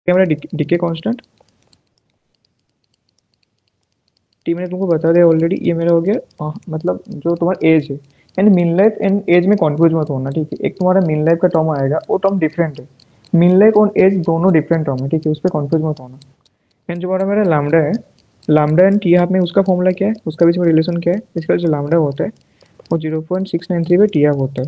क्या मेरा decay constant, T मैंने तुमको बता दिया ऑलरेडी, ये मेरा हो गया मतलब जो तुम्हारा एज है। And mean life and age में कॉन्फ्यूज मत होना, ठीक है। एक तुम्हारा मीन लाइफ का टर्म आएगा, वो टर्म डिफरेंट है। मीन लाइफ और एज दोनों डिफरेंट टर्म है, ठीक है, उस पर कॉन्फ्यूज मत होना। एंड जो हमारा मेरा लामडा है, लामडा एंड टी हाफ में उसका फॉर्मूला क्या है, उसका बीच में रिलेशन क्या है, इसका जो लामडा होता है वो 0.693 पे टी हाफ होता है।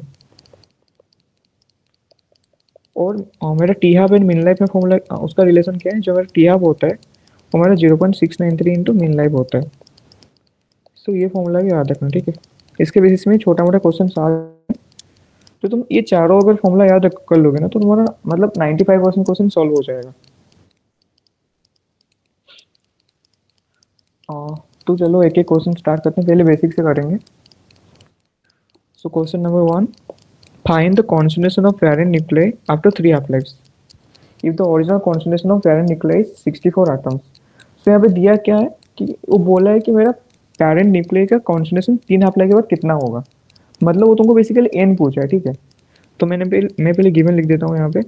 और मेरा T half and mean life में फॉर्मूला उसका रिलेशन क्या है, जो मेरा टी हाफ होता है वो हमारा 0.693 इंटू मीन लाइफ होता है। तो ये फॉर्मूला भी याद रखना, ठीक है। इसके बेसिस में छोटा मोटा क्वेश्चन आ, तो तुम ये चारों अगर फॉर्मूला याद कर लोगे ना, तो तुम्हारा मतलब 95% क्वेश्चन सॉल्व हो जाएगा। तो चलो एक एक क्वेश्चन स्टार्ट करते हैं, पहले बेसिक से करेंगे। So question number 1, find the concentration of parent nuclei after 3 half lifes if the original concentration of parent nuclei is 64 atoms. तो यहाँ पे दिया क्या है कि वो बोला है कि मेरा पैरेंट न्यूक्लियाई का कॉन्सोनेशन 3 हाफ लाइफ के बाद कितना होगा। मतलब वो तुमको बेसिकली एन पूछा है, ठीक है। तो मैं पहले गिवन लिख देता हूँ यहाँ पे।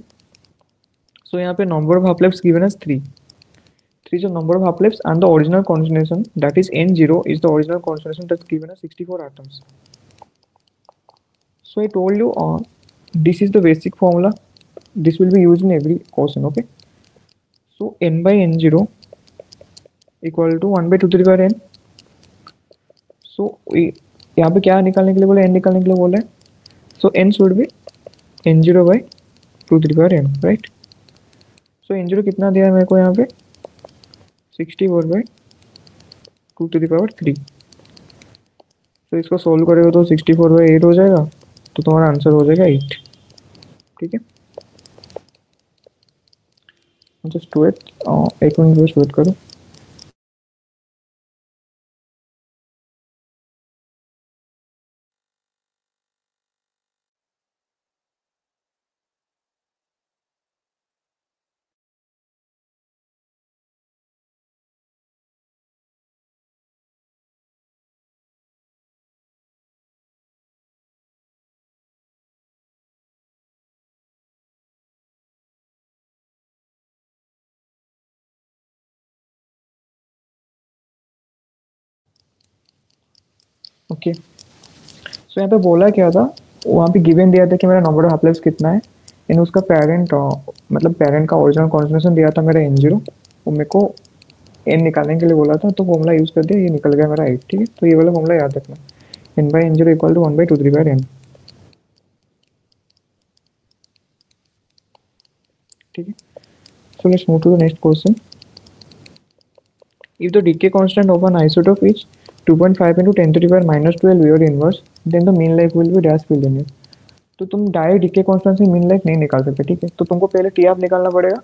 सो यहाँ पे number of half lives given as 3। 3 is the number of half-lives and the original concentration, that is N0 is the original concentration that's given as 64 atoms. So I told you this is the basic formula. This will be used in every question, okay? So N by N0 equal to 1 by 2 to the power N. So यहाँ पे क्या निकालने के लिए बोला, N निकालने के लिए बोला है। So N should be N0 by 2 to the power N, right? So N0 कितना दिया है मेरे को यहाँ पे, 64 by 2 to the power 3। तो इसको सोल्व करेगा तो 64 बाई 8 हो जाएगा, तो तुम्हारा आंसर हो जाएगा 8, ठीक है। जस्ट वेट, 1 मिनट बस वेट करो। ओके, सो यहाँ पे बोला क्या था, वहाँ पे गिवन दिया था कि मेरा नंबर ऑफ हाफ लाइफ्स कितना है। इन उसका पेरेंट मतलब पेरेंट का ओरिजिनल कॉन्सेंट्रेशन दिया था मेरा N0, वो मेरे को एन निकालने के लिए बोला था, तो फॉर्मूला यूज़ कर दिया, ये निकल गया मेरा 8, ठीक है। तो ये वाला फॉर्मूला याद रखना, N by N0 equal to 1 by 2 3 by N, ठीक है। So let's move to the next question. If the decay constant of an isotope is 2.5 into 10 to the power minus 12 your inverse, then the mean life will be dash billion year। तो तुम direct decay constant से mean life नहीं निकाल सकते, ठीक है। तो तुमको पहले टी आफ निकालना पड़ेगा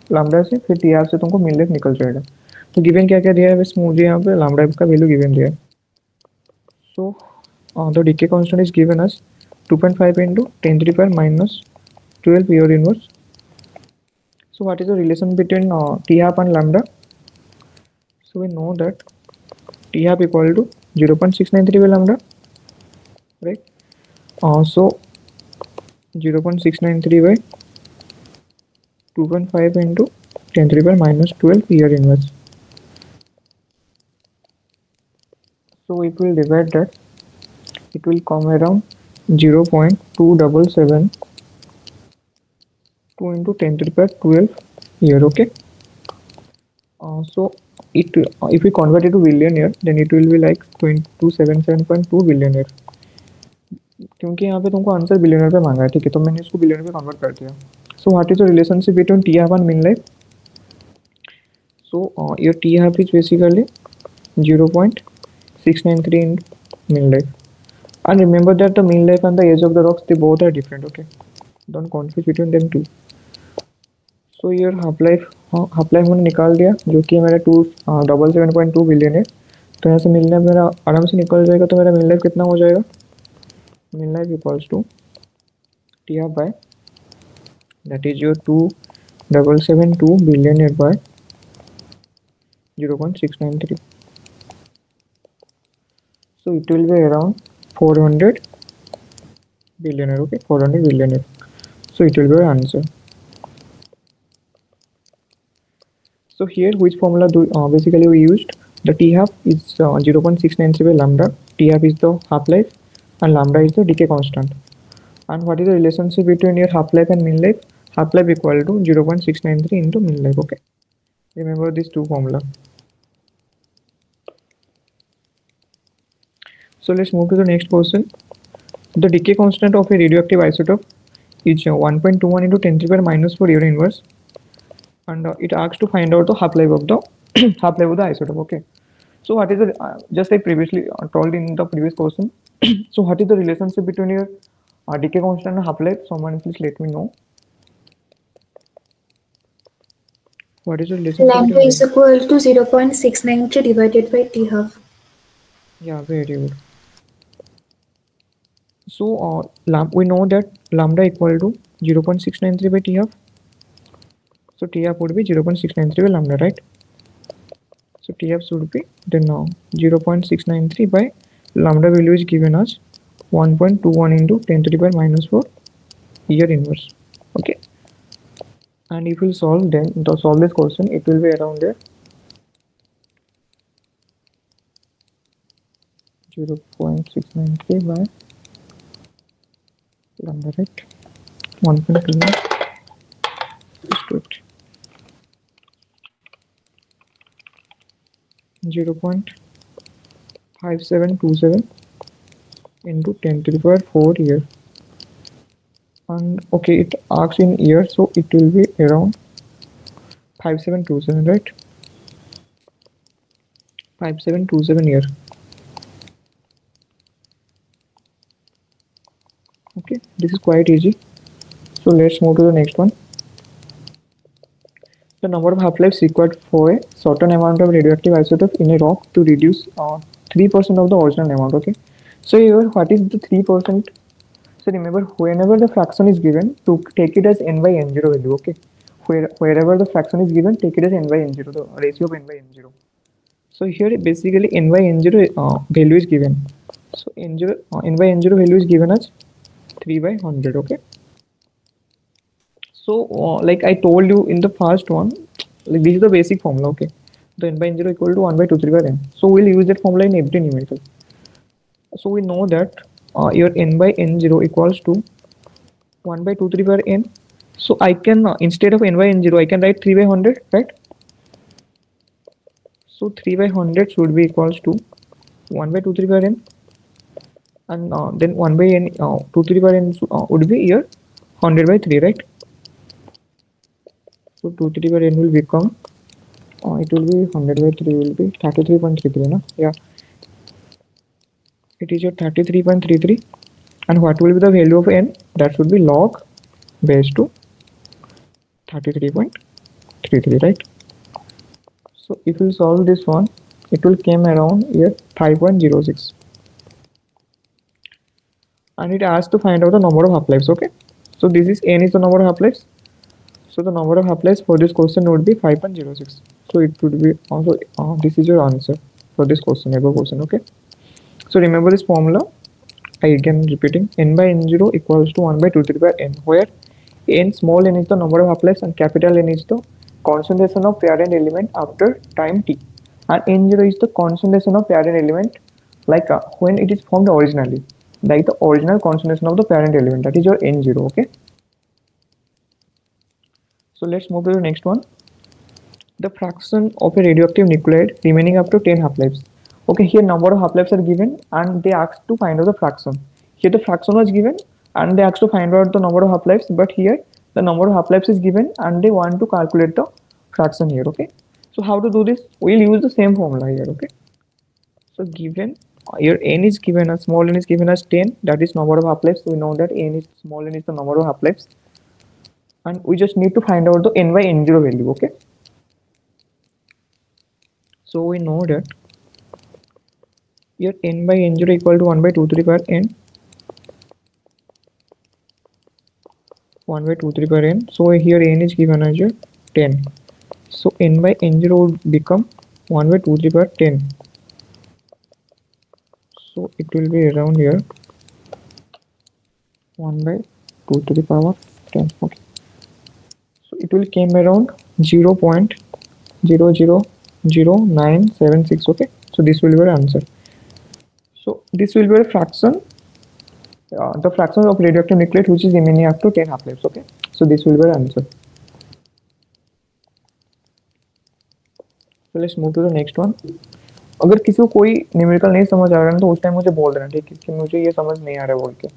लैम्डा से, फिर टी आफ से तुमको मीन लाइफ निकल जाएगा। तो गिवन क्या क्या दिया है, बस मुझे यहाँ पे लैम्डा का वैल्यू गिवन दिया है। So the decay constant is given us 2.5 into 10 to the power minus 12 your inverse। So what is the relation between t half and lambda? So we know that t half equal to 0.693 by lambda, right? So 0.693 by 2.5 into 10 to the power minus 12 year inverse. So it will divide that, it will come around 0.2772 into 10 to the power 12 year, okay. So it if we convert it to billion year, then it will be like 277.2 billion year, क्योंकि यहाँ पे तुमको answer billionaire पे मांगा है, ठीक है। तो मैंने इसको बिलियनर पे कन्वर्ट कर दिया। So what is the relationship between T half and mean life? So your T half is basically 0.693 in mean life, and remember that the mean life and the age of the rocks, they both are different, okay, don't confuse between them two। So your half life मैंने निकाल दिया, जो कि मेरा 277.2 billion है। तो यहाँ से मिल लाइफ मेरा आराम से निकल जाएगा। तो मेरा मिल लाइफ कितना हो जाएगा, mean life equals to T half by, that is your 277.2 billion year by 0.693। So it will be around 400 billion year, okay, 400 billion year। So it will be our answer। So here which formula do basically we used? The T half is 0.693 by lambda. T half is the half life and lambda is the decay constant. And what is the relationship between your half life and mean life? Half life equal to 0.693 into mean life. Okay, remember these two formula. So let's move to the next question. The decay constant of a radioactive isotope is 1.21 into 10 to the power minus 4 year inverse, and it asks to find out the half life of the half life of the isotope. Okay, so what is the just I previously told in the previous question. So what is the relationship between your decay constant and half life? Someone please let me know. What is the relationship Lambda between is them? equal to 0.693 divided by T half. Yeah, very good. So we know that lambda equal to 0.693 by T half. So T half would be 0.693 by lambda, right? So T half should be then now 0.693 by lambda value is given as 1.21 into 10 to the power minus 4 year inverse. Okay, and if we solve this question, it will be around there 0.693 by lambda, right? 1.21. Let's do it. 0.5727 into 10 to the power 4 year, and okay, it asks in year, so it will be around 5727, right? 5727 year. Okay, this is quite easy. So let's move to the next one. The number of half-lives required for a certain amount of radioactive isotope in a rock to reduce 3% of the original amount. Okay, so here what is the 3%? So remember, whenever the fraction is given, to take it as n by n0 value. Okay, wherever the fraction is given, take it as n by n0, the ratio of n by n0. So here basically n by n0 value is given. So n by n0 value is given as 3 by 100. Okay, so like I told you in the first one, like this is the basic formula. Okay, the n by n0 equal to 1 by 2 3 by n. So we'll use that formula in every numerical. So we know that your n by n0 equals to 1 by 2 3 by n. So I can instead of n by n0 I can write 3 by 100, right? So 3 by 100 should be equals to 1 by 2 3 by n, and then 1 by n 2 3 by n would be here 100 by 3, right? So 2 3 by n will become it will be 100 by 3 will be 33.33, no? Yeah, it is your 33.33. And what will be the value of n? That should be log base to 33.33, right? So if you solve this one, it will came around here 5.06, and it asks to find out the number of half-lives. Okay, so this is n is the number of half-lives. So the number of half-lives for this question would be 5.06. So it would be also this is your answer for this question, above question. Okay, so remember this formula. I again repeating, n by n0 equals to 1 by 2 3 by n, where n small n is the number of half-lives and capital N is the concentration of parent element after time t, and n0 is the concentration of parent element like when it is formed originally, like the original concentration of the parent element, that is your n0. Okay, so let's move to the next one. The fraction of a radioactive nuclide remaining up to 10 half-lives. Okay, here number of half-lives are given and they asked to find out the fraction. Here the fraction was given and they asked to find out the number of half-lives, but here the number of half-lives is given and they want to calculate the fraction here. Okay, so how to do this? We'll use the same formula here. Okay, so given your n is given as small n is given as 10, that is number of half-lives. We know that n is small n is the number of half-lives, and we just need to find out the n by n0 value. Okay, so we know that here n by n0 equal to 1 by 2 3 per n, 1 by 2 3 per n. So here n is given as 10. So n by n0 would become 1 by 2 3 per 10. So it will be around here 1 by 2 to the power 10. Okay, so it will came around 0.0 0.00976. Okay, so this will be your answer. So this will be a fraction, the fraction of radioactive nuclide which is remaining up to 10 half lives. Okay, so this will be your answer. So let's move to the next one. अगर किसी को कोई numerical नहीं समझ आ रहा है तो उस टाइम मुझे बोल देना, ठीक है, कि मुझे ये समझ नहीं आ रहा है बोल के।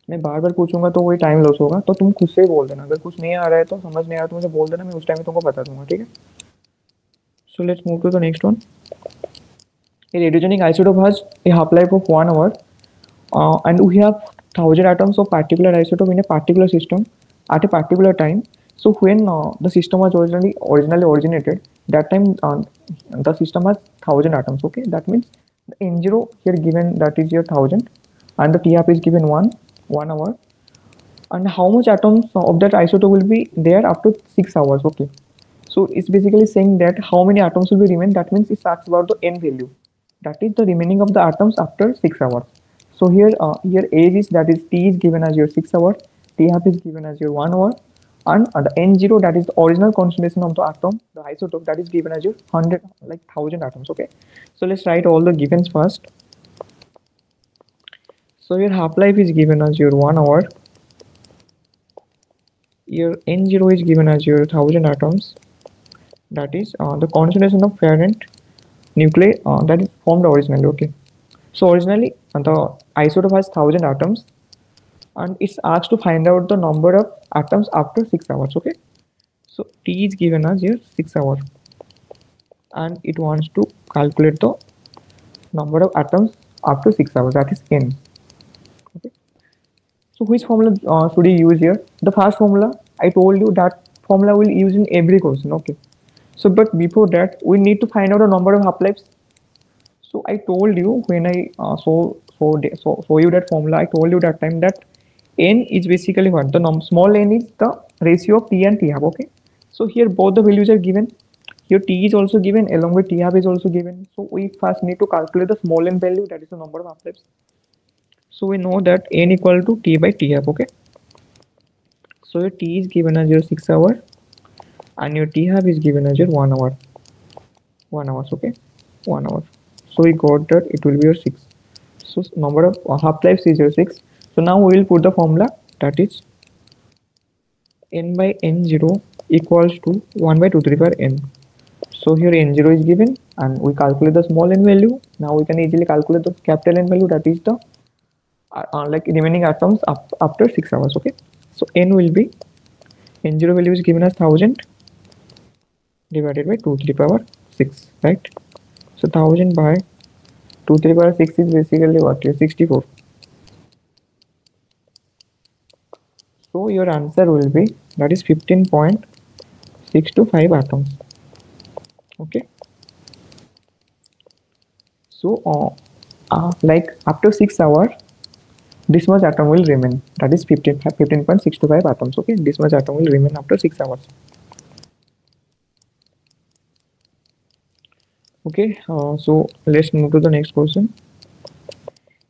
मैं बार बार पूछूंगा तो वही टाइम लॉस होगा, तो तुम खुद से ही बोल देना, अगर कुछ नहीं आ रहा है तो समझ नहीं आ रहा तो मुझे बोल देना, मैं उस टाइम में तुमको बता दूंगा, ठीक है। So let's move to the next one. A radiogenic isotope has a half-life of 1 hour, and we have 1000 atoms of particular isotope in a particular system at a particular time. So when the system was originally originated, that time the system has 1000 atoms. Okay, that means the n0 here given, that is your 1000, and the t half is given 1 hour, and how much atoms of that isotope will be there after 6 hours. Okay, so it's basically saying that how many atoms will be remain. That means it asks about the n value, that is the remaining of the atoms after 6 hours. So here age is, that is t is given as your 6 hours, t half is given as your 1 hour, and the n0, that is the original concentration of the atom, the isotope, that is given as your 100, like 1000 atoms. Okay, so let's write all the givens first. So your half life is given as your 1 hour, your n0 is given as your 1000 atoms, that is the concentration of parent nuclei that is formed originally. Okay, so originally the isotope has 1000 atoms, and it's asked to find out the number of atoms after 6 hours. Okay, so t is given as here 6 hours, and it wants to calculate the number of atoms after 6 hours, that is n. Okay, so which formula should you use here? The first formula, I told you that formula will use in every question. Okay, so but before that we need to find out the number of half lives. So I told you when I show you that formula, I told you that time that n is basically what, the small n is the ratio of t and t half. Okay, so here both the values are given. Here t is also given along with t half is also given. So we first need to calculate the small n value, that is the number of half lives. So we know that n equal to t by t half. Okay, so your t is given as your 6 hour, and your t half is given as your 1 hour. 1 hours. Okay, 1 hour. So we got that it will be your 6. So number of half lives is your 6. So now we will put the formula, that is n by n0 equals to 1 by 235 n. So here n0 is given, and we calculate the small n value. Now we can easily calculate the capital N value, that is the like remaining atoms after 6 hours. Okay, so n will be, n0 value is given as 1000 divided by 2 to the power 6, right? So 1000 by 2 to the power 6 is basically what, 64. So your answer will be, that is 15.625 atoms. Okay, so like after 6 hours this much atom will remain, that is 15.625 atoms. Okay, this much atom will remain after 6 hours. Okay, so let's move to the next question.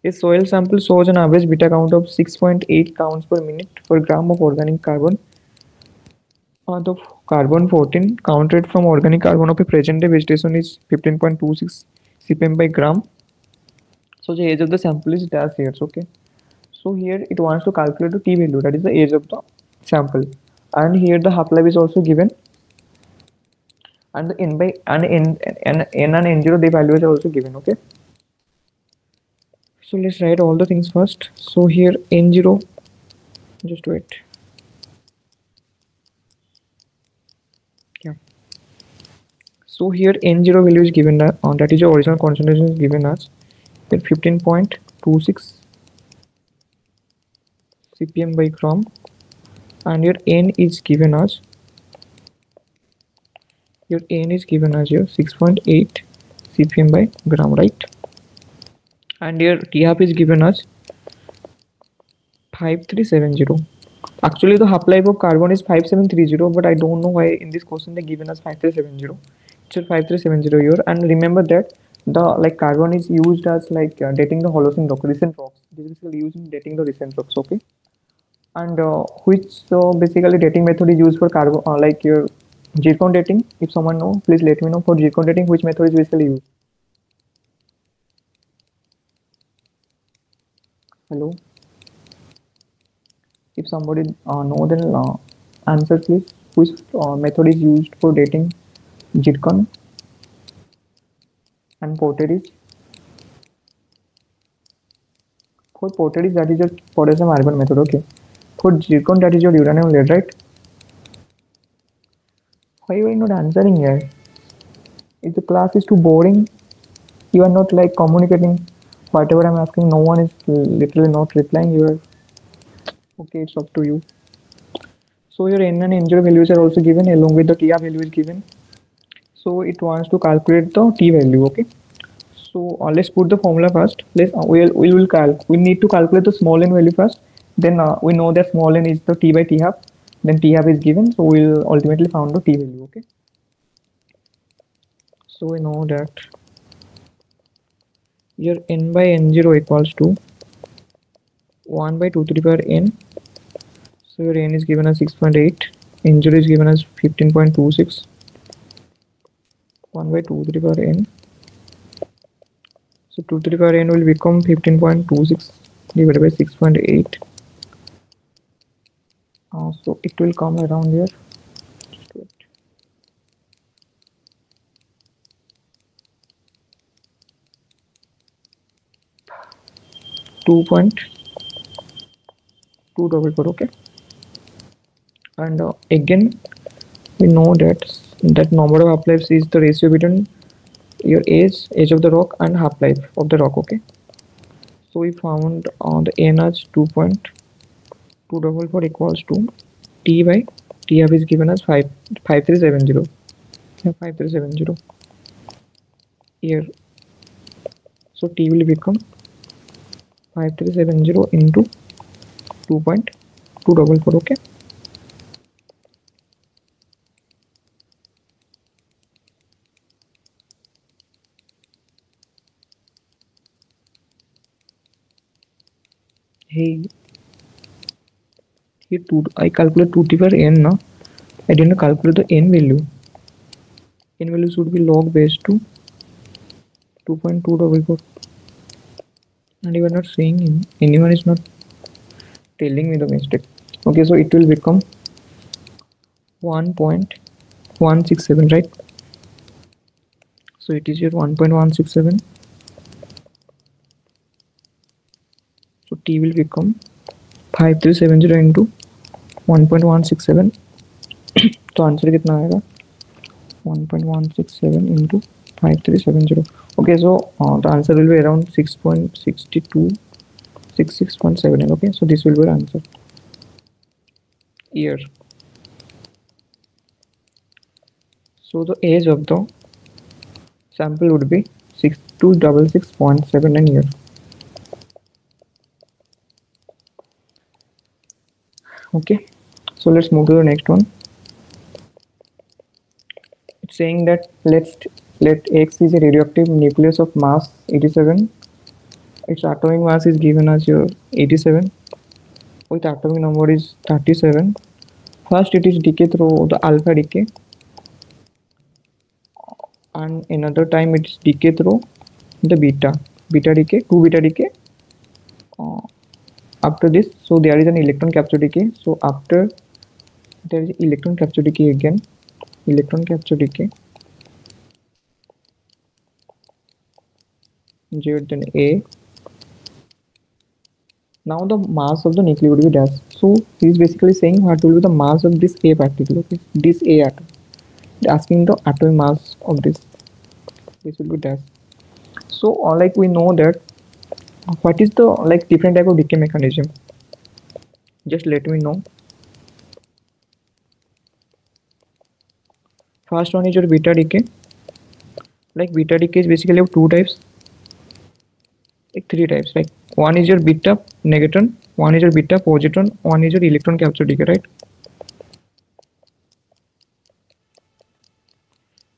A soil sample shows an average beta count of 6.8 counts per minute per gram of organic carbon. The carbon 14 counted from organic carbon of a present day vegetation is 15.26 cpm by gram. So the age of the sample is dash years. Okay, so here it wants to calculate the t value, that is the age of the sample, and here the half life is also given, and the n by and n and n0 the values are also given. Okay, so let's write all the things first. So here n0, just wait. Yeah, so here n0 value is given, that is your original concentration is given as 15.26 cpm by gram, and your n is given as your 6.8 cpm by gram, right? And your t half is given as 5370. Actually the half life of carbon is 5730, but I don't know why in this question they given us 5370. It's 5370 here. And remember that the like carbon is used as like dating the Holocene rock, recent rocks. This is basically used in dating the recent rocks. Okay, and which basically dating method is used for carbon, like your Zircon dating, if someone know, please let me know. For zircon dating, which method is basically used? Hello? If somebody know, then answer please. Which method is used for dating zircon and potteries? For potteries, that is your potassium argon method, okay. For zircon, that is your uranium lead, right? Why are you not answering here? If the class is too boring, you are not like communicating. Whatever I'm asking, no one is literally not replying. You are okay. It's up to you. So your N and N0 values are also given along with the TR value is given. So it wants to calculate the T value. Okay. So let's put the formula first. Let's we need to calculate the small n value first. Then we know that small n is the T by T half. Then T half is given. So we'll ultimately found the T value. Okay. So we know that your n by n0 equals to 1 by 2 to the power n. So your n is given as 6.8, n0 is given as 15.26, 1 by 2 to the power n. So 2 to the power n will become 15.26 divided by 6.8. So it will come around here. 2.244, okay. And again we know that number of half-lives is the ratio between your age of the rock and half-life of the rock, okay. So we found the n as 2.244 equals to t by t half is given as 5370. Yeah, 5370 here. So t will become 5370 into 2.244, okay. Hey, here I calculate 2 to the power n now. I didn't calculate the n value. N value should be log base to 2.244. And you are not saying anyone is not telling me the mistake. Okay, so it will become 1.167, right? So it is your 1.167. So t will become 5370 into 1.167. तो answer कितना आएगा 1.167 into 5370. Okay, so the answer will be around 6.62 66.7. Okay, so this will be the answer year. So the age of the sample would be 6266.79 year. Okay, so let's move to the next one. It's saying that let X is a radioactive nucleus of mass 87. Its atomic mass is given as your 87 with atomic number is 37. First it is decay through the alpha decay, and another time it is decay through the beta decay, 2 beta decay. After this, so there is an electron capture decay. So after there is electron capture decay again, electron capture decay, Z then A. Now the mass of the nuclei would be dash. So he is basically saying what will be the mass of this A particle, okay, this A atom. Asking the atomic mass of this will be dash. So like we know that what is the like different type of decay mechanism, just let me know. First one is your beta decay. Like beta decay is basically of two types, like three types. Like one is your beta negatron, one is your beta positron, one is your electron capture decay, right?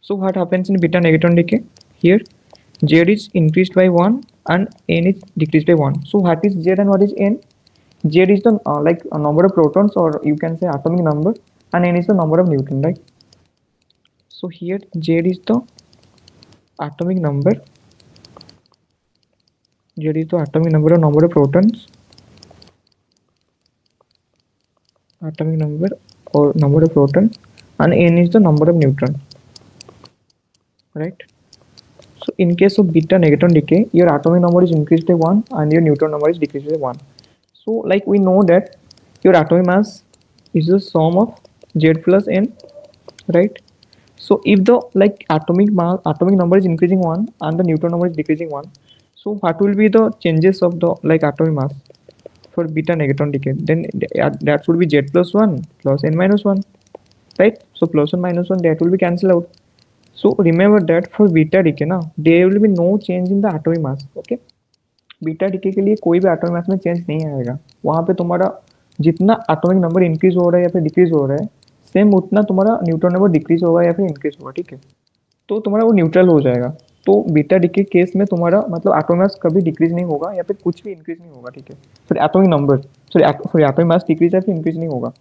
So what happens in beta negatron decay? Here Z is increased by 1 and N is decreased by 1. So what is Z and what is N? Z is the like a number of protons, or you can say atomic number, and N is the number of neutrons, right? So here Z is the atomic number. Z is the atomic number of protons, atomic number or number of protons, and N is the number of neutrons, right? So in case of beta negatron decay, your atomic number is increased by 1 and your neutron number is decreased by 1. So like we know that your atomic mass is the sum of Z plus N, right? So if the like atomic number is increasing 1 and the neutron number is decreasing 1, so what will be the changes of the like atomic mass for beta negatron decay? Then that should be Z plus 1 plus N minus 1, right? So plus 1 minus 1, that will be cancelled out. So remember that for beta decay ना, there will be no change in the atomic mass. Okay, beta decay के लिए कोई भी atomic mass में change नहीं आएगा. वहाँ पे तुम्हारा जितना एटॉमिक नंबर इंक्रीज हो रहा है या फिर डिक्रीज हो रहा है, सेम उतना तुम्हारा न्यूट्रॉन नंबर डिक्रीज होगा या फिर इंक्रीज होगा. ठीक है, तो तुम्हारा वो न्यूट्रल हो जाएगा. तो बीटा डिके केस में तुम्हारा मतलब एटॉमिक मास कभी डिक्रीज नहीं होगा या फिर कुछ भी इंक्रीज नहीं होगा. ठीक है, फिर atomic number sorry atomic mass decrease या फिर इंक्रीज नहीं होगा.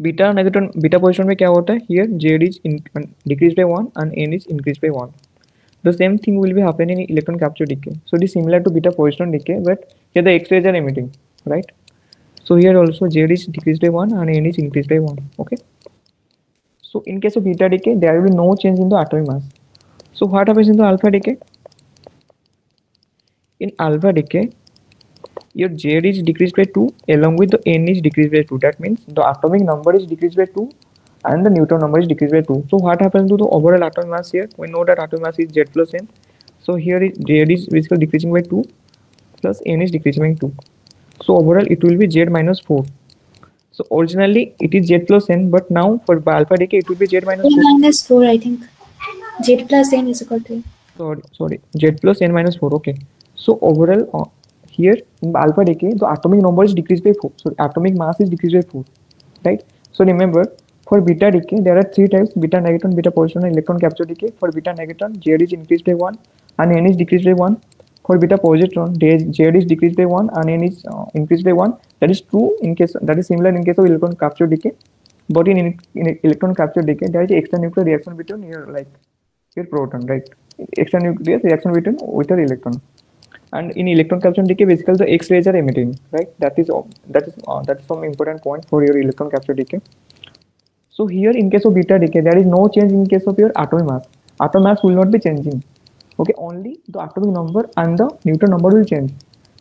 बीटा नेगेट्रॉन बीटा पोजीशन में क्या होता है, here Z is decrease by 1 and N is increase by 1. The same thing will be happening in electron capture decay. So it is similar to beta positron decay, but here the X-rays are emitting, right? So here also Z is decreased by 1 and N is increased by 1. Okay. So in case of beta decay, there will be no change in the atomic mass. So what happens in the alpha decay? In alpha decay, your Z is decreased by 2 along with the N is decreased by 2. That means the atomic number is decreased by 2 and the neutron number is decreased by 2. So what happens to the overall atomic mass here? We know that atomic mass is Z plus N. So here Z is basically decreasing by 2 plus N is decreasing by 2. So overall it will be Z minus 4. So originally it is Z plus N, but now for alpha decay it will be Z minus 4. Minus 4, I think. Z plus N is equal to. Sorry, Z plus N minus 4. Okay. So overall here in alpha decay the atomic number is decreased by 4. So atomic mass is decreased by 4, right? So remember, for beta decay, there are 3 types: beta negatron, beta positron, and electron capture decay. For beta negatron, Z is increased by 1 and N is decreased by 1. For beta positron, Z is decreased by 1 and N is increased by 1. That is true in case, that is similar in case of electron capture decay. But in electron capture decay, there is extranuclear reaction between your proton, right? Extranuclear reaction between with your electron. And in electron capture decay, basically the X-rays are emitting, right? That is some important point for your electron capture decay. So here in case of beta decay, there is no change in case of your atomic mass. Atomic mass will not be changing. Okay, only the atomic number and the neutron number will change.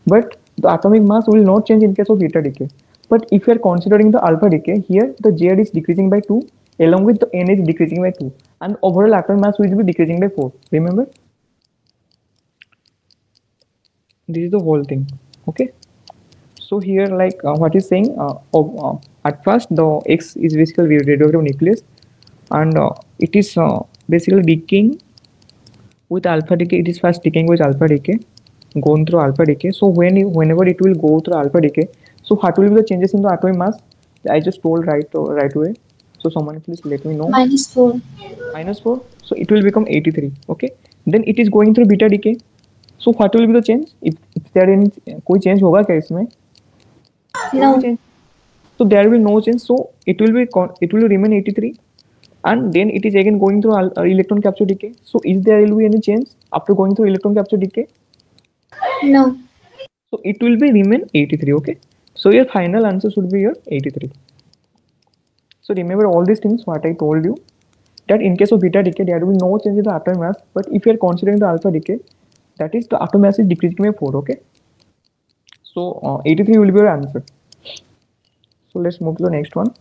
But the atomic mass will not change in case of beta decay. But if you are considering the alpha decay, here the Z is decreasing by 2 along with the N is decreasing by 2 and overall atomic mass will be decreasing by 4. Remember? This is the whole thing. Okay. So here like what is saying, at first the X is basically radioactive nucleus and it is basically decaying with alpha decay. It is first decaying with alpha decay, going through alpha decay. So whenever it will go through alpha decay, so what will be the changes in the atomic mass? I just told right away. So someone please let me know. Minus 4. Minus 4. So it will become 83. Okay. Then it is going through beta decay. So what will be the change? If there any कोई change होगा क्या इसमें? No. So there will be no change. So it will remain 83, and then it is again going through electron capture decay. So is there will be any change after going through electron capture decay? No. So it will be remain 83. Okay. So your final answer should be your 83. So remember all these things what I told you, that in case of beta decay there will be no change in the atomic mass, but if you are considering the alpha decay, that is the atomic mass is decreasing by 4. Okay. So 83 will be your answer. So let's move to the next one.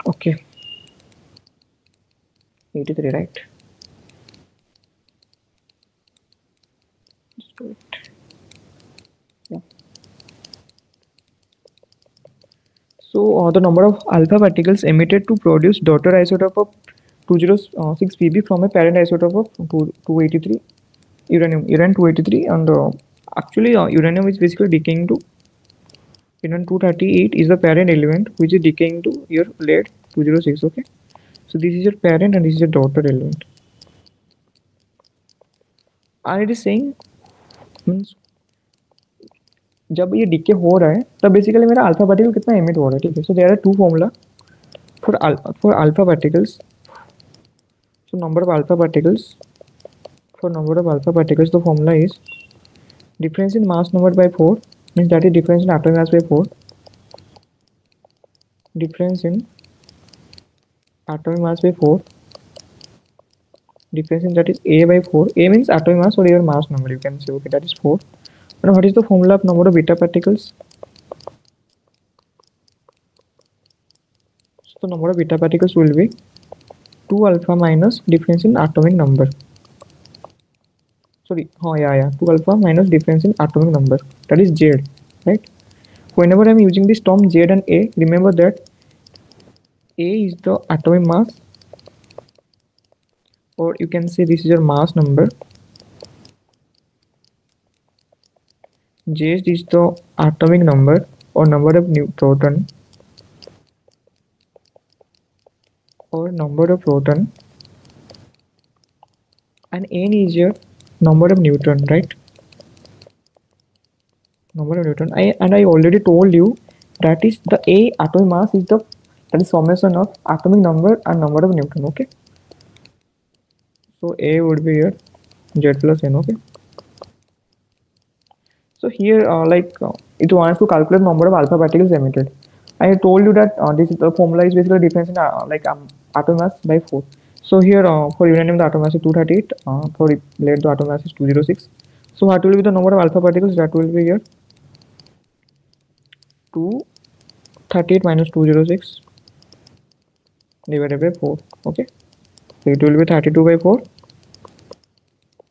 Okay. 83, right? Just do it. Yeah. So the number of alpha particles emitted to produce daughter isotope of 206 Pb from a parent isotope of 283 uranium 283, and actually uranium is basically decaying to uranium 238 is the parent element which is decaying to your lead 206. Okay, so this is your parent and this is your daughter element, and it is saying means जब ये DK हो रहा है तब basically मेरा alpha particle कितना emit हो रहा है, ठीक है। So there are two formula for alpha particles. So number of alpha particles, for number of alpha particles the formula is difference in mass number by 4, means that is difference in atomic mass by 4, difference in atomic mass by 4, difference in that is A by 4. A means atomic mass or your mass number, you can say, okay, that is 4. And what is the formula of number of beta particles? So the number of beta particles will be 2 alpha minus difference in atomic number. Sorry, 2 alpha minus difference in atomic number, that is Z, right? Whenever I am using this term Z and A, remember that A is the atomic mass, or you can say this is your mass number. J is the atomic number or number of proton, or number of proton, and N is your number of neutron, right? Number of neutron. I already told you that is the A atomic mass is the, that is summation of atomic number and number of neutron, okay? So A would be here Z plus N, okay? So here it wants to calculate number of alpha particles emitted. I told you that this is the formula is basically difference in atom mass by 4. So here for uranium the atom mass is 238, for lead the atom mass is 206. So what will be the number of alpha particles? That will be here 238 minus 206 divided by 4, okay? So it will be 32 by 4,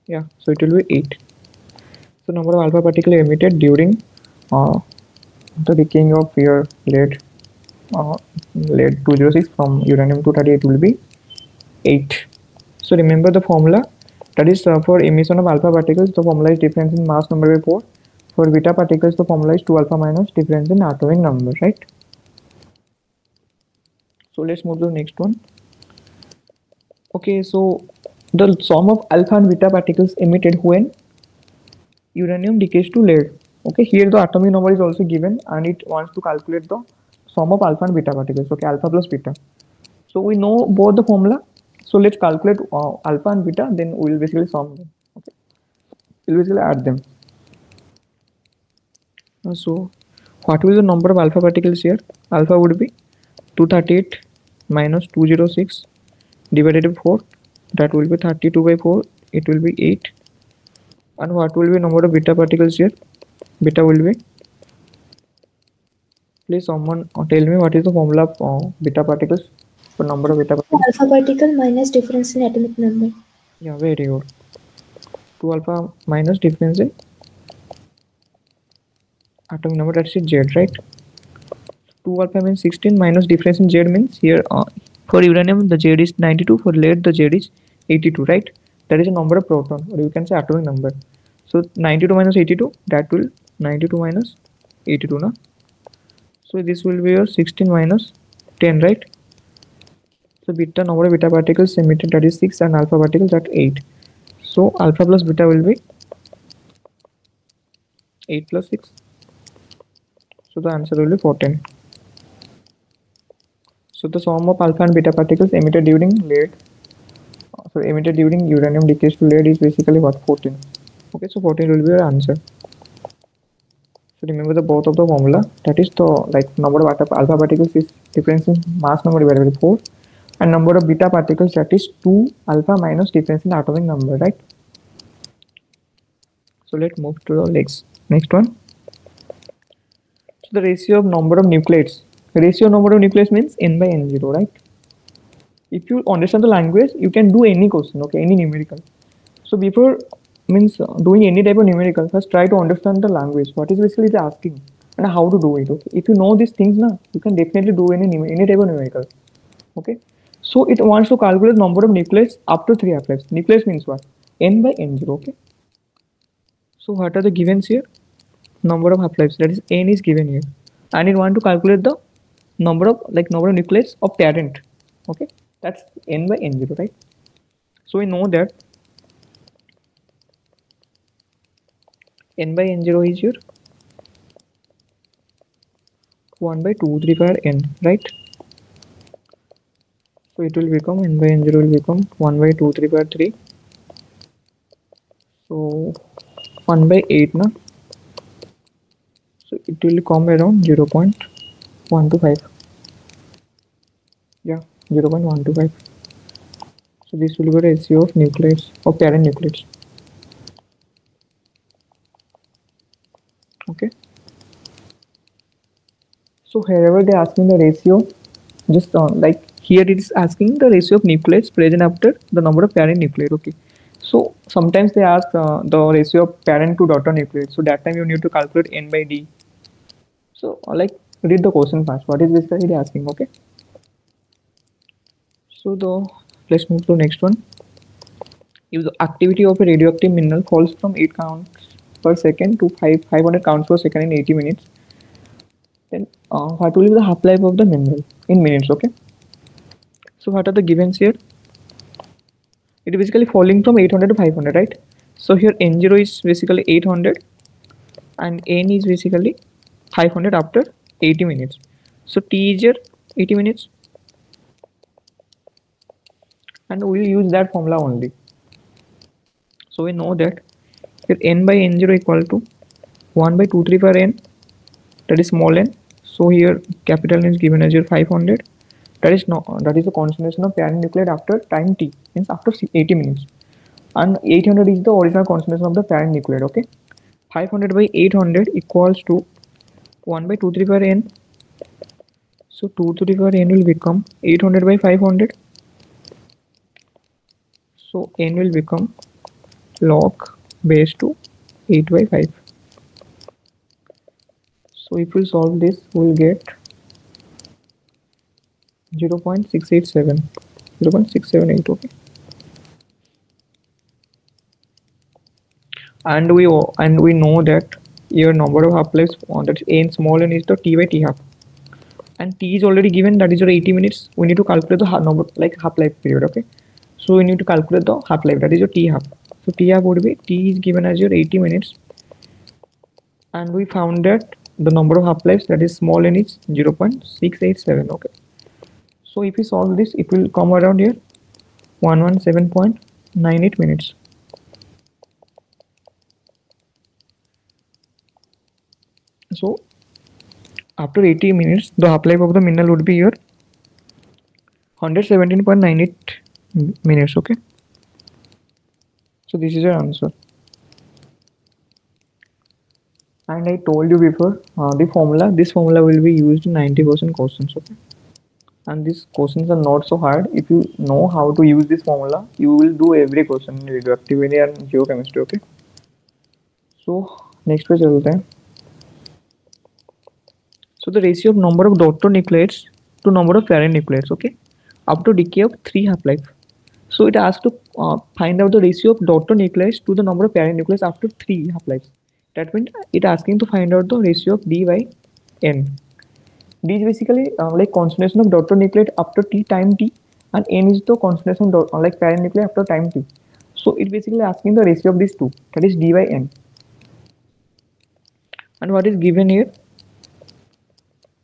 yeah, so it will be 8. So number of alpha particles emitted during the decaying of your lead 206 from uranium 238 will be 8. So remember the formula, that is for emission of alpha particles the formula is difference in mass number by 4. For beta particles the formula is 2 alpha minus difference in atomic number, right? So let's move to the next one. Okay, so the sum of alpha and beta particles emitted when uranium decays to lead. Okay, here the atomic number is also given and it wants to calculate the sum of alpha and beta particles. Okay, alpha plus beta. So we know both the formula. So let's calculate alpha and beta, then we will basically sum them. Okay, we'll basically add them. So what will be the number of alpha particles here? Alpha would be 238 minus 206 divided by 4. That will be 32 by 4. It will be 8. And what will be number of beta particles here? Beta will be, please someone tell me what is the formula of beta particles, for number of beta particles. Alpha particle minus difference in atomic number. Yeah, very good. 2 alpha minus difference in atomic number, that's it Z, right? 2 alpha means 16 minus difference in Z means here for uranium the Z is 92, for lead the Z is 82, right? That is a number of proton, or you can say atomic number. So 92 minus 82, that will 92 minus 82 na. So this will be your 16 minus 10, right? So beta number of beta particles emitted, that is 6, and alpha particles at 8. So alpha plus beta will be 8 plus 6. So the answer will be 14. So the sum of alpha and beta particles emitted during lead, emitted during uranium decays to lead is basically what? 14. Okay, so 14 will be your answer. So remember the both of the formula, that is the number of alpha particles is difference in mass number divided by 4, and number of beta particles, that is 2 alpha minus difference in atomic number, right? So let's move to the next one. So the ratio of number of nucleates. Ratio of number of nucleates means n by n0, right? If you understand the language, you can do any question, okay, any numerical. So before doing any type of numerical, first try to understand the language, what is basically asking and how to do it. Okay, if you know these things now, you can definitely do any type of numerical. Okay, so it wants to calculate number of nucleates up to 3 half-lives. Nucleates means what? N by n0. Okay, so what are the givens here? Number of half-lives, that is n is given here, and it want to calculate the number of nucleates of parent. Okay, that's n by n0, right? So we know that n by n0 is your 1 by 2 3 power n, right? So it will become n by n0 will become 1 by 2 3 power 3. So 1 by 8 na. So it will come around 0.125. Yeah, 0.125. So this will be the ratio of nucleides of parent nucleides. Okay. So wherever they asking the ratio, just like here it is asking the ratio of nucleides present after the number of parent nucleid. Okay. So sometimes they ask the ratio of parent to daughter nucleid. So that time you need to calculate n by d. So like read the question first. What is basically asking? Okay. So the let's move to the next one. If the activity of a radioactive mineral falls from 8 counts per second to 500 counts per second in 80 minutes, then what will be the half-life of the mineral in minutes? Okay. So what are the givens here? It is basically falling from 800 to 500, right? So here n0 is basically 800 and n is basically 500 after 80 minutes. So t is here 80 minutes, and we will use that formula only. So we know that here n by n0 equal to 1 by 2 3 per n, that is small n. So here capital N is given as your 500. That is the concentration of parent nucleide after time t, means after 80 minutes. And 800 is the original concentration of the parent nucleide. Okay, 500 by 800 equals to 1 by 2 3 per n. So 2 to the power n will become 800 by 500. So n will become log base to 8 by 5. So if we solve this, we will get 0.687, 0.678. Okay, and we know that your number of half lives that n small n is the t by t half, and t is already given, that is your 80 minutes. We need to calculate the number like half life period. Okay, so we need to calculate the half life, that is your t half. So t half would be, t is given as your 80 minutes, and we found that the number of half lives, that is small n, is 0.687. Okay, so if we solve this, it will come around here 117.98 minutes. So after 80 minutes, the half life of the mineral would be here 117.98 minutes. Okay, so this is your answer. And I told you before, this formula will be used in 90% questions. Okay, and these questions are not so hard. If you know how to use this formula, you will do every question in radioactivity and geochemistry. Okay, so next पे चलते हैं. So the ratio of number of daughter nucleides to number of parent nucleides, okay, up to decay of 3 half-life. So it asks to find out the ratio of daughter nucleides to the number of parent nucleides after 3 half-lives. That means it asking to find out the ratio of d by n. D is basically like concentration of daughter nucleide after t time t, and n is the concentration of like parent nucleide after time t. So it basically asking the ratio of these two, that is d by n. And what is given here?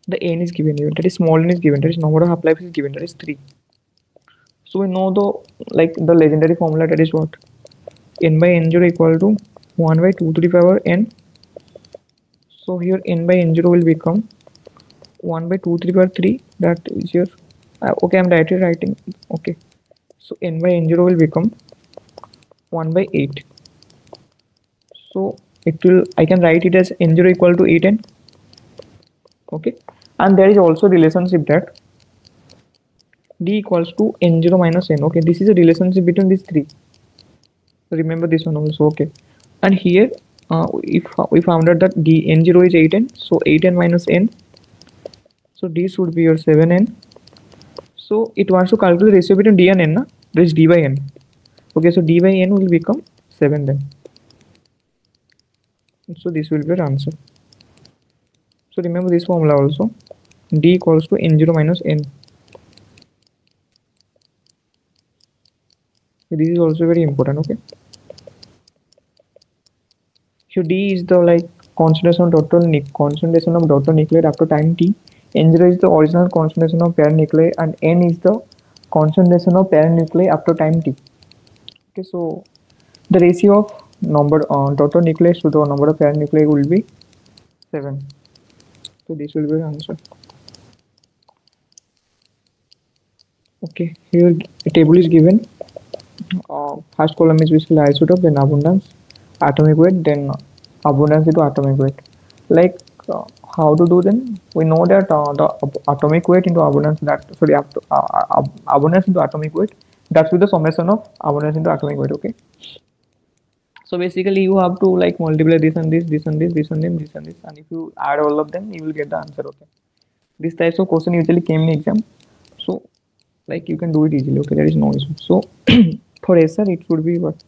The n is given here, that is small n is given, that is number of half-life is given, that is 3. So we know the the legendary formula, that is what? N by n0 equal to 1 by 2 to the power n. So here n by n0 will become 1 by 2 to the power 3, that is here. Okay, I'm directly writing. Okay, so n by n0 will become 1 by 8. So it will, I can write it as n0 equal to 8n. Okay, and there is also relationship that d equals to n0 minus n. Okay, this is a relationship between these three. Remember this one also. Okay, and here if we found out that d n0 is 8n, so 8n minus n, so this would be your 7n. So it wants to calculate the ratio between d and n, na? That is d by n. Okay, so d by n will become 7 then. So this will be your answer. So remember this formula also, d equals to n0 minus n. This is also very important. Okay, so d is the concentration of daughter nuclei after time t. N0 is the original concentration of parent nuclei and N is the concentration of parent nuclei after time t. Okay, so the ratio of number daughter nuclei to the number of parent nuclei will be 7. So this will be the answer. Okay, here a table is given. First column is basically isotope, then abundance, atomic weight, then abundance into atomic weight. Like how to do then? We know that the atomic weight into abundance, abundance into atomic weight, that's with the summation of abundance into atomic weight. Okay. So basically you have to like multiply this and this, this and this, this and then this and this, and if you add all of them, you will get the answer. Okay. These types of question usually came in exam, so like you can do it easily. Okay, there is no issue. So for SR it should be what,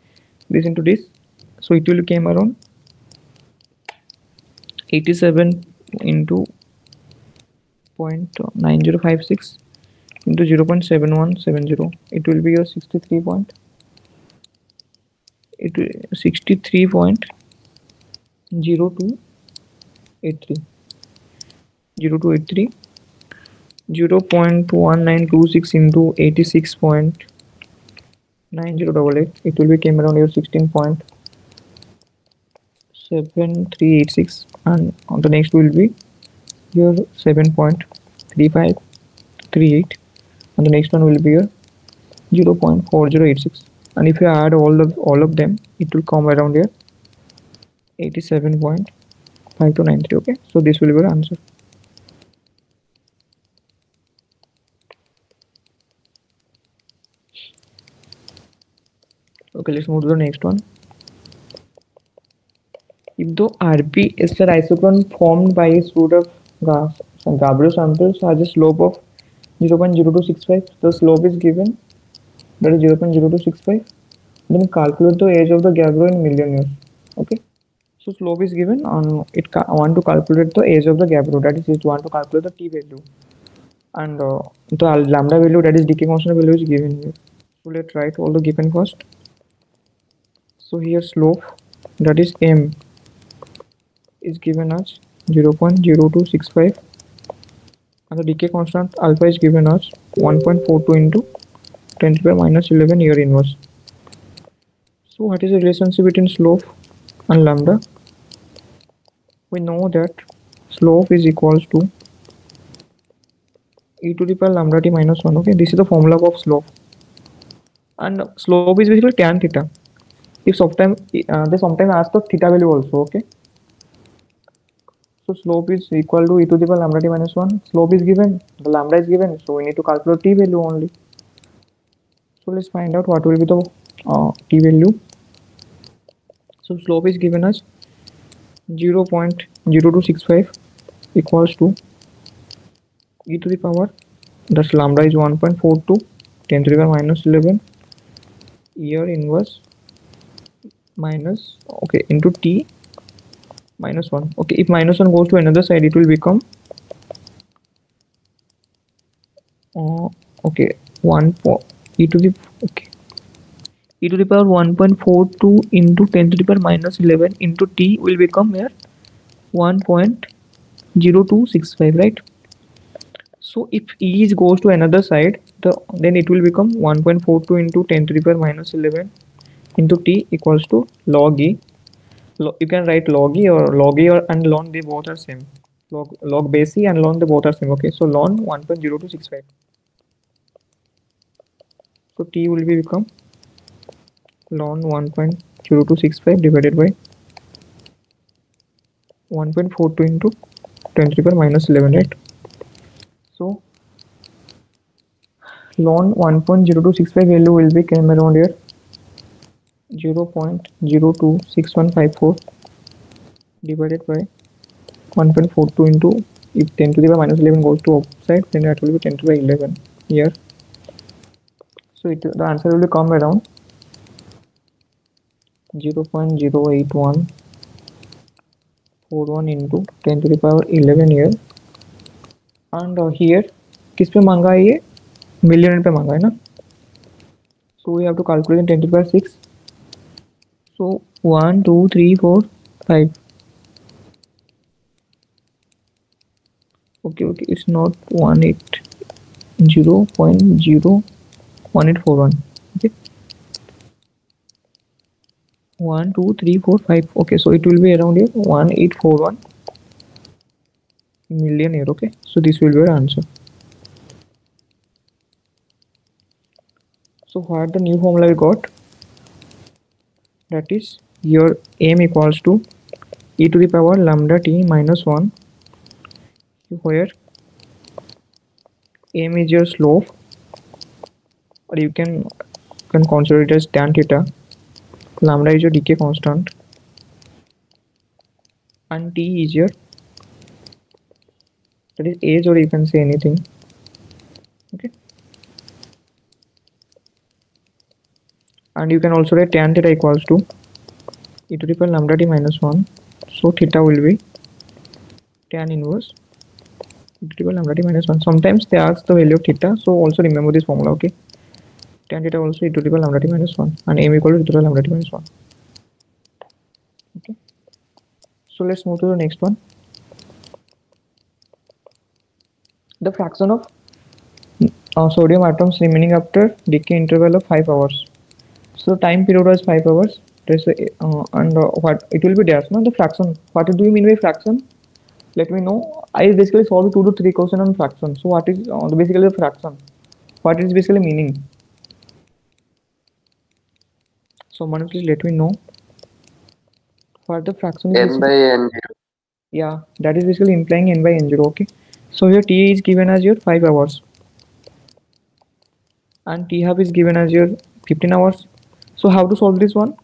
this into this, so it will came around 87 into 0.9056 into 0.7170, it will be your 63.0283 0.1926 into 86.9088, it will be came around your 16.7386, and on the next will be your 7.3538, and the next one will be your 0.4086, and if you add all of them, it will come around here 87.5293. Okay, so this will be your answer. Okay, let's move to the next one. If the RP ester isochron formed by a root of Gabbro samples has a slope of 0.0265, the slope is given, that is 0.0265. Then calculate the age of the Gabbro in million years. Okay, so slope is given, on it want to calculate the age of the Gabbro, that is it want to calculate the t value, and the lambda value, that is decay constant value, is given here. So let's write all the given first. So here slope, that is m, is given as 0.0265, and the decay constant alpha is given as 1.42 into 10 to the power minus 11 year inverse. So what is the relationship between slope and lambda? We know that slope is equals to e to the power lambda t minus 1. Okay, this is the formula of slope, and slope is basically tan theta. If sometimes they sometimes ask the theta value also. Okay, so slope is equal to e to the power lambda t minus 1. Slope is given, the lambda is given, so we need to calculate t value only. So let's find out what will be the t value. So slope is given as 0.0265 equals to e to the power, that's lambda is 1.42, 10 to the power minus 11 year inverse minus, okay, into t minus 1. Okay, if minus 1 goes to another side, it will become okay, 1 e to the, okay, e to the power 1.42 into 10 to the power minus 11 into t will become here 1.0265, right? So if e goes to another side, then it will become 1.42 into 10 to the power minus 11 into t equals to log e. You can write log e or and ln, they both are same. Log base e and ln, they both are same. Okay, so ln 1.0265. So t will be become ln 1.0265 divided by 1.42 into 10 to the power minus 11, right? So ln 1.0265 value will be came around here 0.026154 divided by 1.42 into, if 10 to the power minus 11 goes to outside, then that will be 10 to the power 11 here. So the answer will come around 0.08141 into 10 to the power 11 here, and here किस पे मांगा है, ये million पे मांगा है ना, so we have to calculate in 10 to the power 6. So 1 2 3 4 5, Okay, it's not 180.01841. Okay, 1 2 3 4 5. Okay, so it will be around here 1841 million here. Okay, so this will be your answer. So what the new formula we got, that is your m equals to e to the power lambda t minus 1, where m is your slope, or you can consider it as tan theta, lambda is your decay constant, and t is your, that is age, or you can say anything. Okay, and you can also write tan theta equals to e to the power lambda t minus 1, so theta will be tan inverse e to the power lambda t minus 1. Sometimes they ask the value of theta, so also remember this formula. Okay, tan theta also e to the power lambda t minus 1, and m equal to e to the power lambda t minus 1. Okay, so let's move to the next one. The fraction of sodium atoms remaining after decay interval of 5 hours. So time period was 5 hours. There's a, and what it will be dash, no? The fraction. What do you mean by fraction? Let me know. I basically solved 2 to 3 questions on fraction. So what is basically the fraction? What is basically meaning? So Manu, please let me know what the fraction is n by basically. n0. Yeah, that is basically implying n by n0. Okay. So here t is given as your 5 hours, and t half is given as your 15 hours. So how to solve this one?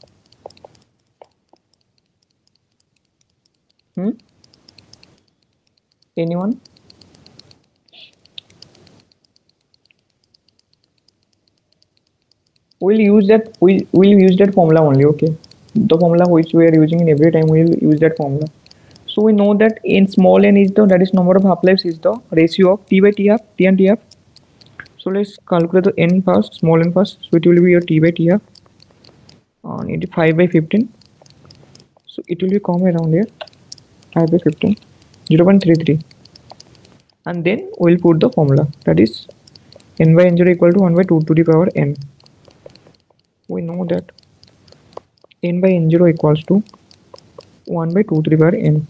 Hmm? Anyone? We'll use that formula only. Okay, the formula which we are using in every time, we'll use that formula. So we know that in small n is the, that is number of half lives, is the ratio of t by t half, t and t half. So let's calculate the n first, small n first. So it will be your t by t half on 5 by 15. So it will be come around here 5 by 15, 0.33, and then we'll put the formula, that is n by n0 equal to 1 by 2 to the power n. We know that n by n0 equals to 1 by 2 to the power n.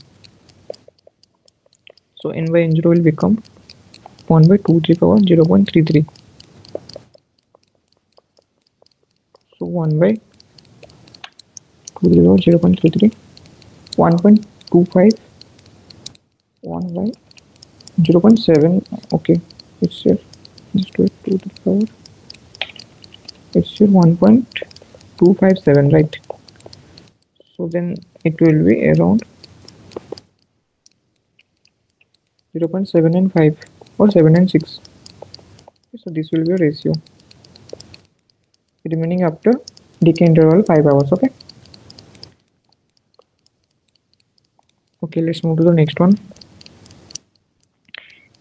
So n by n0 will become 1 by 2 to the power 0.33. So 1 by 2 to the power 0.33, 1.25, 1 by 0.7. Okay, it's here, just wait, 2 to the power, it's here 1.257, right? So then it will be around 0.795 or 796. So this will be a ratio remaining after decay interval 5 hours. Okay. Okay, let's move to the next one.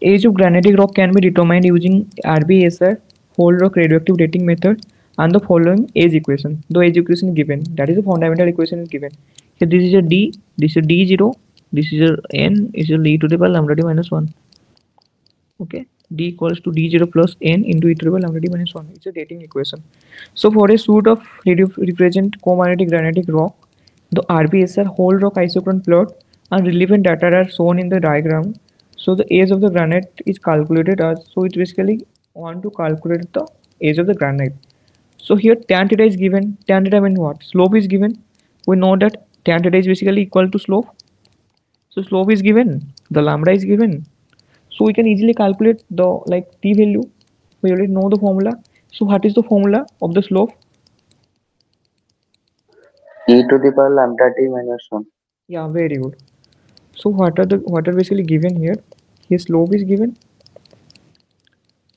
Age of granitic rock can be determined using RBSR, whole rock radioactive dating method, and the following age equation. The age equation is given, that is the fundamental equation is given. Here this is a D, this is D0, this is a N, is a e to the power lambda t minus 1. Okay, D equals to D0 plus N into e to the power lambda t minus 1. It's a dating equation. So for a suite of represent comagnetic granitic rock, the RBSR whole rock isochron plot and relevant data are shown in the diagram. So the age of the granite is calculated as, so it basically want to calculate the age of the granite. So here tan theta is given. Tan theta means what? Slope is given. We know that tan theta is basically equal to slope. So slope is given. The lambda is given. So we can easily calculate the like t value. We already know the formula. So what is the formula of the slope? E to the power lambda t minus 1. Yeah, very good. So what are basically given here? Here slope is given.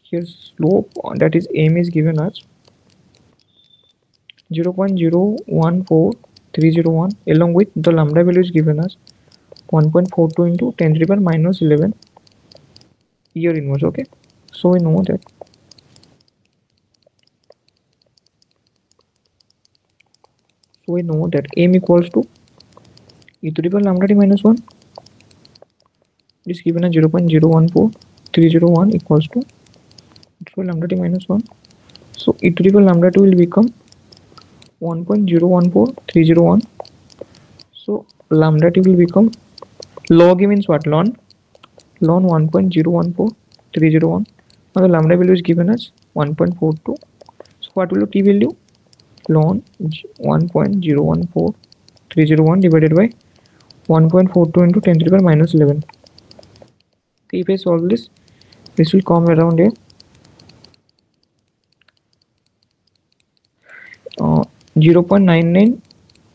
Here slope, that is m, is given as 0.014301, along with the lambda value is given as 1.42 into 10 to the power minus 11 year inverse. Okay, so we know that m equals to e to the power lambda t minus 1 It is given as 0.014301 equals to e to the lambda t minus 1. So e to the power lambda t will become 1.014301. So lambda t will become log e means what? Ln 1.014301. Now the lambda value is given as 1.42. So what will be t value? Ln 1.014301 divided by 1.42 into 10 to the power minus 11. Okay, if I solve this will come around here 0.99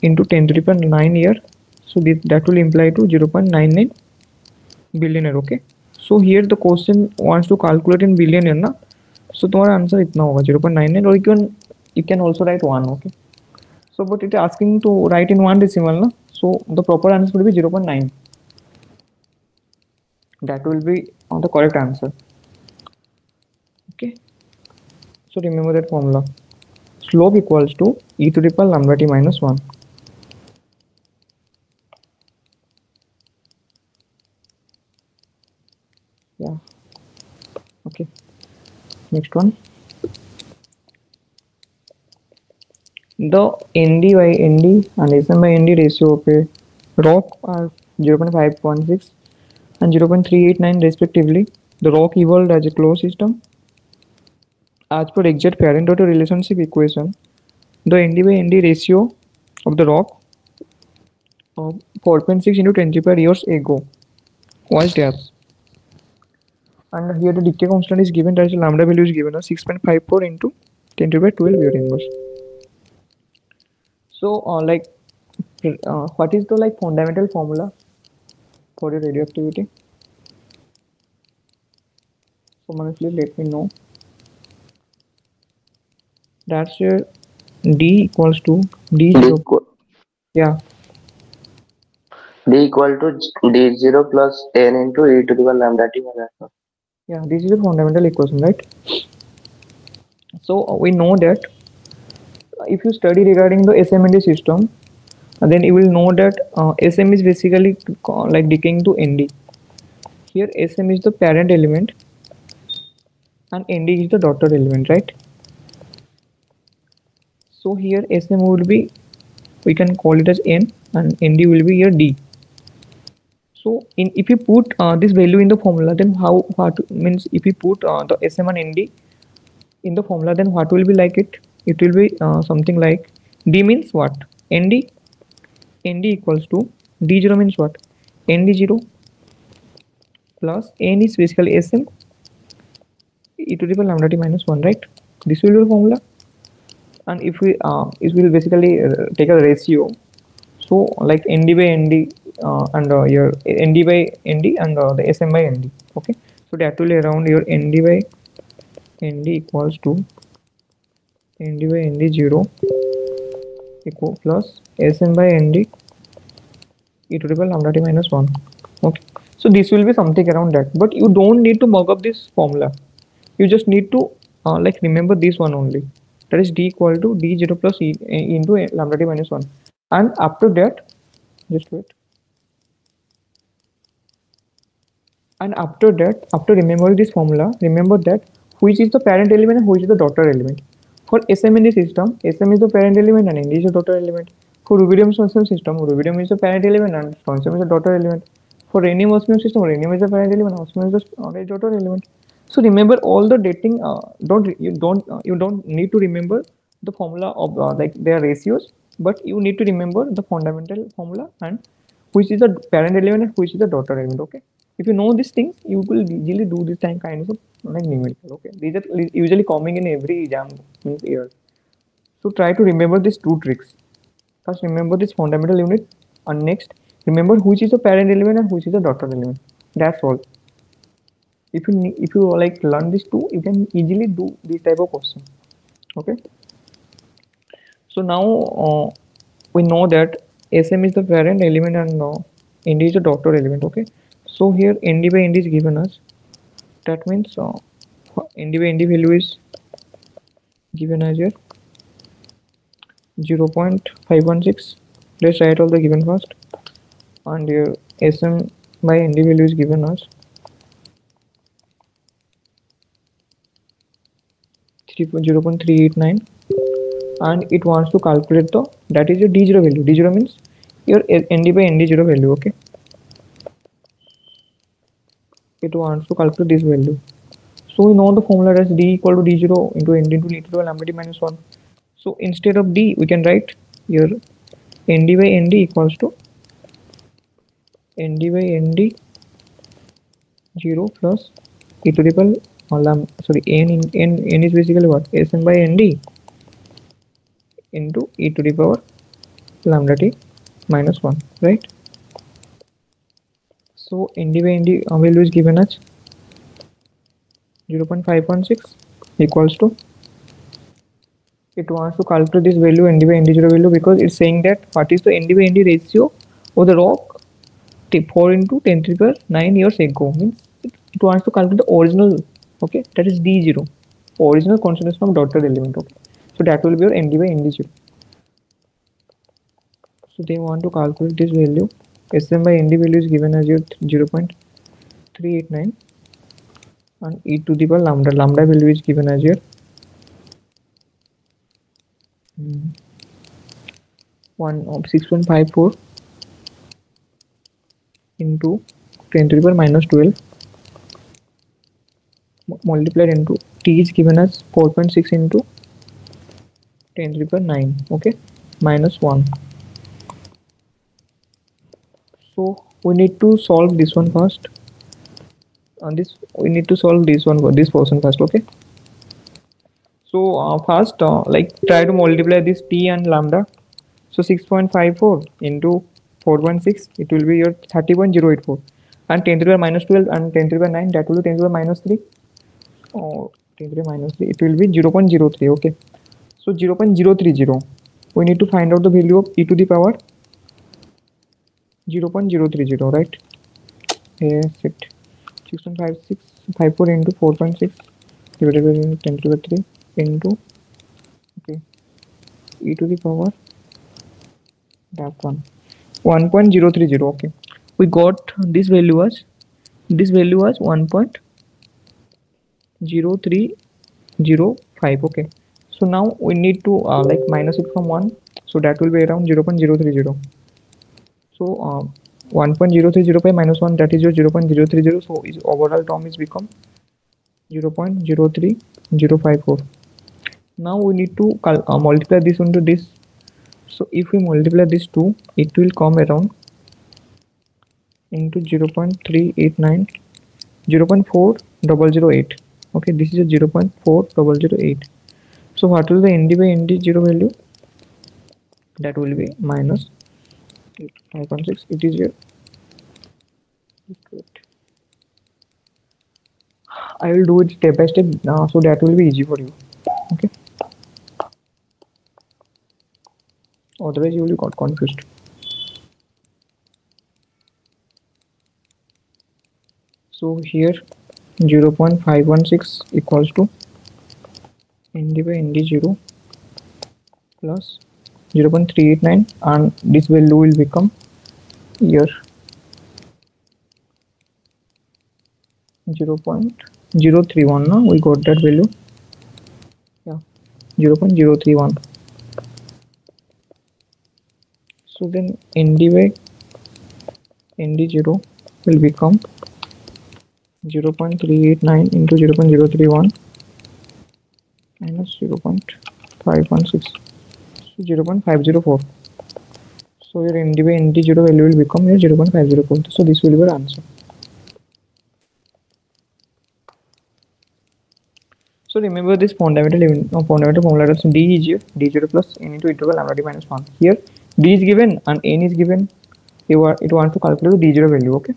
into 10 to the power 9 here. So that will imply to 0.99 billionaire. Okay, so here the question wants to calculate in billionaire na, so तुम्हारा answer इतना होगा 0.99 or you can also write 1. Okay, so but it is asking to write in 1 decimal na, so the proper answer will be 0.9. That will be the correct answer. Okay, so remember that formula. Slope equals to e to the power lambda t minus 1. Yeah. Okay, next one. The ND by ND and SM by ND ratio of a rock are 0.516 and 0.389 respectively. The rock evolved as a closed system. As per exact parent-daughter relationship equation, the ND by ND ratio of the rock 4.6 into 10 to the power years ago was dash. And here the decay constant is given, that is lambda value is given as 6.54 into 10 to the power 12 Euler inverse. So what is the fundamental formula for the radioactivity? So Manoj, let me know. That's your D equals to D0. Yeah. D equal to D0 plus n into e to the power lambda t minus 1. Yeah, this is the fundamental equation, right? So we know that if you study regarding the SMND system, then you will know that SM is basically like decaying to ND. Here SM is the parent element and ND is the daughter element, right? So here SM will be, we can call it as N and ND will be here D. So if you put this value in the formula, then what means if you put the SM and ND in the formula, then what will be like it? It will be something like D means what? ND equals to D0 means what? ND0 plus N is basically SM e to the power lambda t minus 1, right? This will be the formula. And if we it will basically take a ratio, so like ND by ND and your ND by ND and the SM by ND. Okay, so that will be around your ND by ND equals to ND by ND 0 equal plus SM by ND e to the power lambda t minus 1. Okay, so this will be something around that, but you don't need to mug up this formula. You just need to remember this one only, that is D equal to D0 plus E into lambda t minus 1. And after that, just wait. And after that, after remembering this formula, remember that which is the parent element and which is the daughter element. For SM in the system, SM is the parent element and ND is the daughter element. For rubidium strontium system, rubidium is the parent element and strontium is the daughter element. For rhenium osmium system, rhenium is the parent element and osmium is the daughter element. So remember all the dating. You don't need to remember the formula of their ratios, but you need to remember the fundamental formula and which is the parent element and which is the daughter element. Okay, if you know these things, you will easily do this kinds of numerical. Okay, these are usually coming in every exam year. So try to remember these two tricks. First, remember this fundamental unit, and next, remember which is the parent element and which is the daughter element. That's all. If you learn these two, you can easily do this type of question. Okay. So now we know that SM is the parent element and ND is the daughter element. Okay. So here ND by ND is given us. That means ND by ND value is given as here 0.516. Let's write all the given first. And here SM by ND value is given as 0.389, and it wants to calculate the, that is your D0 value. D0 means your ND by ND0 value. Okay, it wants to calculate this value. So we know the formula as D equal to D0 into ND into e to the lambda t minus 1. So instead of D, we can write here ND by ND equals to ND by ND 0 plus e to the power n is basically what, Sn by ND into e to the power lambda t minus 1, right? So ND by ND value is given as 0.516 equals to, it wants to calculate this value ND by ND0 value, because it's saying that what is the ND by ND ratio of the rock 4 into 10 to the power 9 years ago, means it wants to calculate the original, okay, that is D0, original concentration of dotted element. Okay, so that will be your ND by ND0. So they want to calculate this value. Sm by ND value is given as your 0.389, and e to the power lambda value is given as your 6.54 into 10 to the power minus 12 multiplied into t is given as 4.6 into 10 to the power 9, okay, minus 1. So we need to solve this one first, and this we need to solve this one for this portion first. Okay, so first like try to multiply this t and lambda. So 6.54 into 4.6, it will be your 30.084, and 10 to the power minus 12 and 10 to the power 9, that will be 10 to the power minus 3, or 10 to the power minus 3, it will be 0.03. okay, so 0.030, we need to find out the value of e to the power 0.030, right? Yes, it 6.5654 into 4.6 divided by 10 to the power 3 into, okay, e to the power that one 1.030. okay, we got this value was 1.0305. okay, so now we need to like minus it from 1, so that will be around 0.030. so 1.0305 minus 1, that is your 0.030, so is overall term is become 0.03054. now we need to multiply this into this. So if we multiply this 2, it will come around into 0.389, 0.4008. okay, this is a 0.4008. so what will the ND by ND0 value? That will be minus 5.6. it is here. I will do it step by step, so that will be easy for you. Okay, otherwise you will got confused. So here 0.516 equals to ND by ND0 plus 0.389, and this value will become here 0.031. now we got that value, yeah, 0.031. so then ND by ND0 will become 0.389 into 0.031 minus 0.516, so 0.504. so your ND by ND0 value will become your 0.504. so this will be your answer. So remember this fundamental formula is D is here, D0 plus n into integral lambda t minus 1. Here D is given and n is given. It wants to calculate the D0 value. Okay.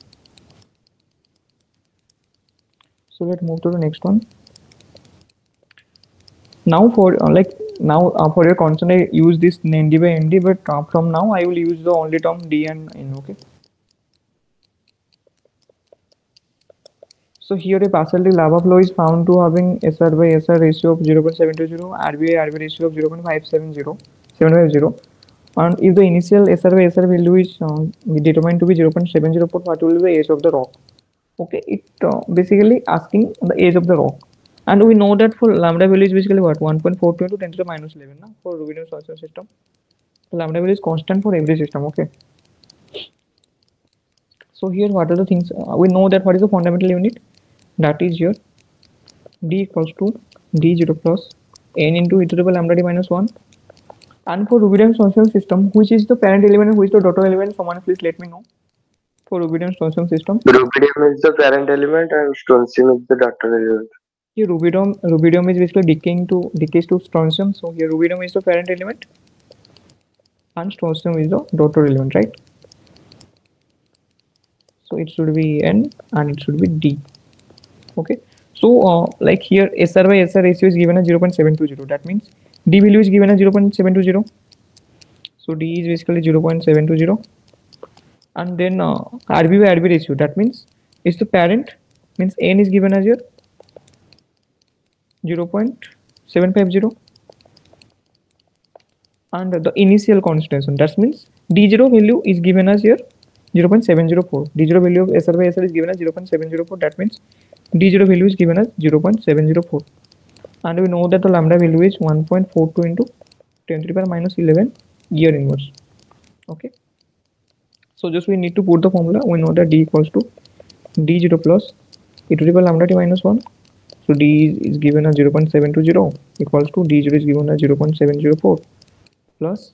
So let's move to the next one. Now for for your constant I use this ND by ND, but from now I will use the only term D and n. Okay. So here a partial lava flow is found to having SR by SR ratio of 0.720, RB by RB ratio of 0.550. And if the initial SR by SR value is determined to be 0.704, what will be the age of the rock? Okay, it basically asking the age of the rock. And we know that for lambda value is basically what? 1.42 into 10 to the minus 11 na? For Rubidon solution system. So lambda value is constant for every system. Okay. So here what are the things? We know that what is the fundamental unit? That is here d equals to d0 plus n into e to the power lambda d minus 1. And for Rubidon solution system, which is the parent element and which is the daughter element? Someone please let me know. For Rubidon solution system. Rubidium is the parent element and strontium is the daughter element. Here rubidium is basically decays to strontium. So here rubidium is the parent element and strontium is the daughter element, right? So it should be N and it should be D. Okay. So like here SR by SR ratio is given as 0.720. That means D value is given as 0.720. So D is basically 0.720. And then RB by RB ratio, that means it's the parent, means N is given as your 0.750, and the initial concentration, that means D0 value is given as your 0.704. D0 value of SR by SR is given as 0.704. That means D0 value is given as 0.704. And we know that the lambda value is 1.42 into 10 to the power minus 11 year inverse. Okay. So just we need to put the formula. We know that D equals to D0 plus e to the power lambda t minus 1. So D is given as 0.720 equals to D0 is given as 0.704 plus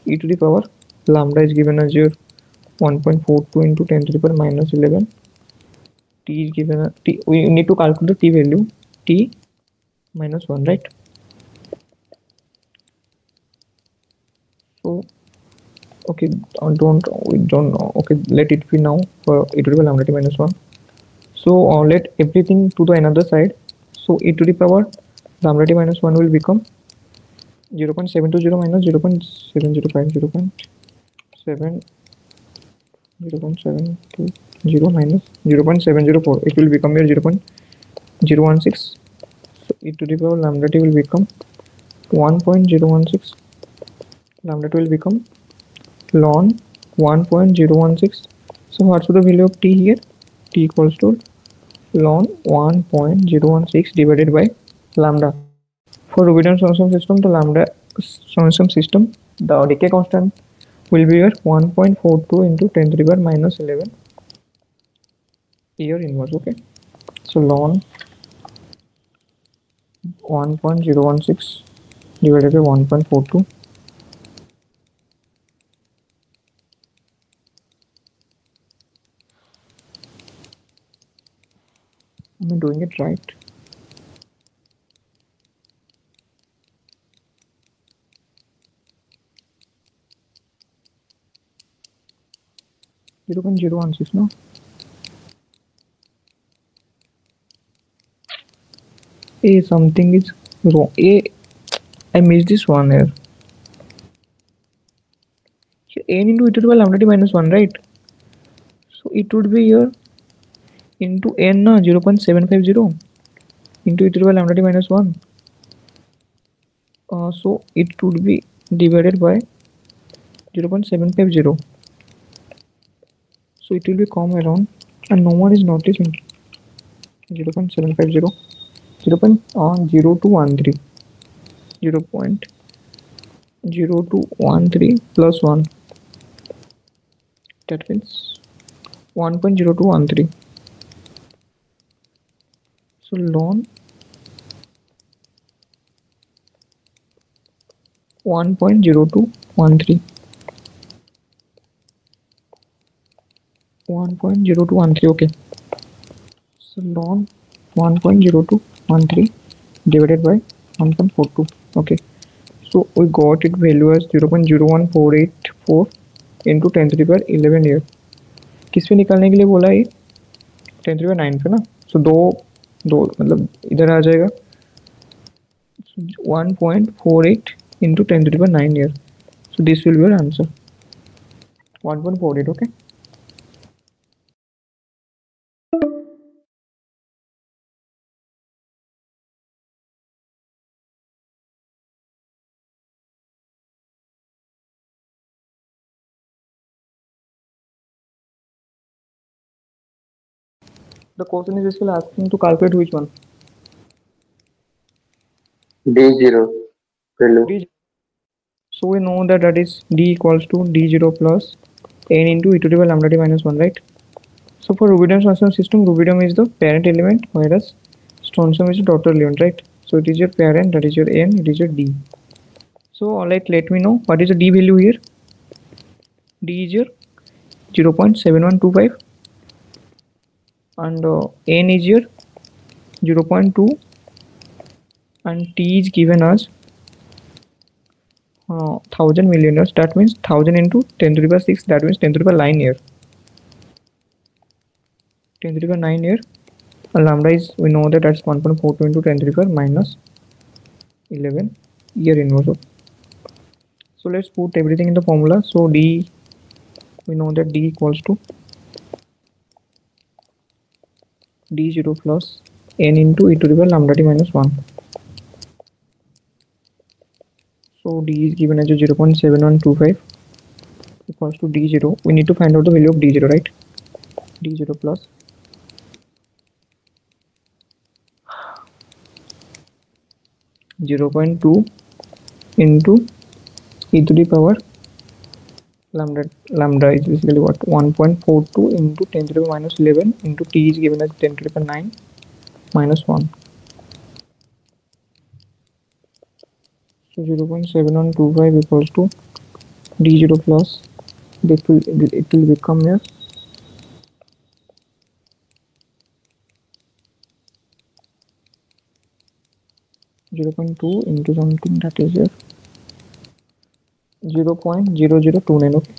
e to the power lambda is given as your 1.42 into 10 to the power minus 11. T is given as T. We need to calculate the T value, T minus 1, right? So okay, we don't know. Okay, let it be now for e to the power lambda t minus 1. So let everything to the another side. So e to the power lambda t minus 1 will become 0.720 minus 0.705, 0.720 minus 0.704. It will become your 0.016. So e to the power lambda t will become 1.016. Lambda t will become ln 1.016. So what's the value of t here? T equals to ln 1.016 divided by lambda. For Rubidon solution system, the lambda solution system, the decay constant will be your 1.42 into 10 to the power minus 11 year inverse. Okay. So ln 1.016 divided by 1.42. Am I doing it right? Zero point zero one six, no? A something is wrong. I missed this one here. N into e to the power lambda t minus 1, right? So it would be here into n 0.750 into e to the power lambda t minus 1. So it would be divided by 0.750. So it will be come around and no one is noticing 0.750, 0.0213, 0.0213 plus 1. That means 1.0213. So ln 1.0213. 1.0213. Okay. So ln 1.0213 divided by 1.42. Okay. So we got it value as 0.01484 into 10 to the power 11 here. किस पे निकालने के लिए बोला है? 10 to the power 9 पे ना. So दो दो मतलब इधर आ जाएगा 1.48 into 10 to the power 9 here. So this will be your answer. 1.48. Okay. The question is basically asking to calculate which one? D0 value. D. So we know that that is D equals to D0 plus n into e to the power lambda t minus 1, right? So for rubidium Strontium system, rubidium is the parent element, whereas strontium is the daughter element, right? So it is your parent, that is your N, it is your D. So like let me know what is the D value here. D is your 0.7125 and N is your 0.2 and T is given as 1000 million years. That means 1000 into 10 to the power 6, that means 10 to the power 9 year. 10 to the power 9 year. And lambda is, we know that that's 1.42 into 10 to the power minus 11 year inverse of. So let's put everything in the formula. So D, we know that D equals to D0 plus n into e to the power lambda t minus 1. So D is given as a 0.7125 equals to D0. We need to find out the value of D0, right? D0 plus 0.2 into e to the power lambda is basically what, 1.42 into 10 to the power minus 11 into T is given as 10 to the power 9 minus 1. So 0.7125 equals to D0 plus it will become here 0.2 into something, that is here 0.0029. okay,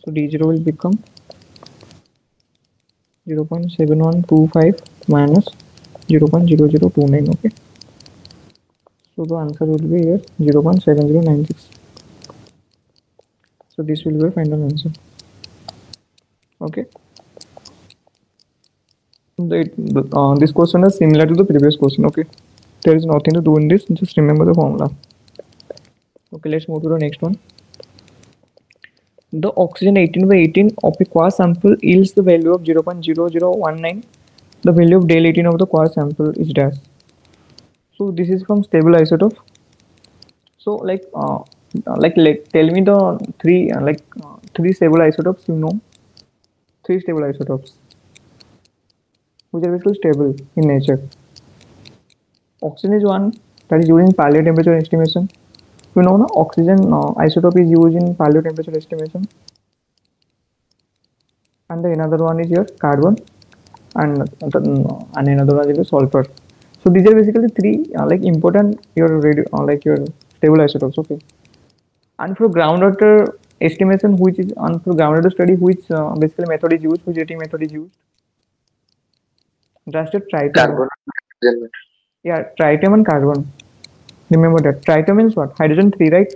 so D0 will become 0.7125 minus 0.0029. okay, so the answer will be here 0.7096. so this will be a final answer. Okay, this question is similar to the previous question. Okay, there is nothing to do in this, just remember the formula. Okay, let's move to the next one. The oxygen 18/18 of a quartz sample yields the value of 0.0019. The value of del 18 of the quartz sample is dash. So this is from stable isotope. So tell me the three stable isotopes. You know, three stable isotopes which are basically stable in nature. Oxygen is one, that is used in paleo temperature estimation. You know, oxygen isotope is used in paleo temperature estimation. And the another one is your carbon, and another one is sulfur. So these are basically three important your your stable isotopes. Okay, and for groundwater estimation, which is and for groundwater study, which basically method is used, which rating method is used? Just a tritium. Carbon. Yeah, tritium and carbon. Remember that tritium means what? Hydrogen 3, right?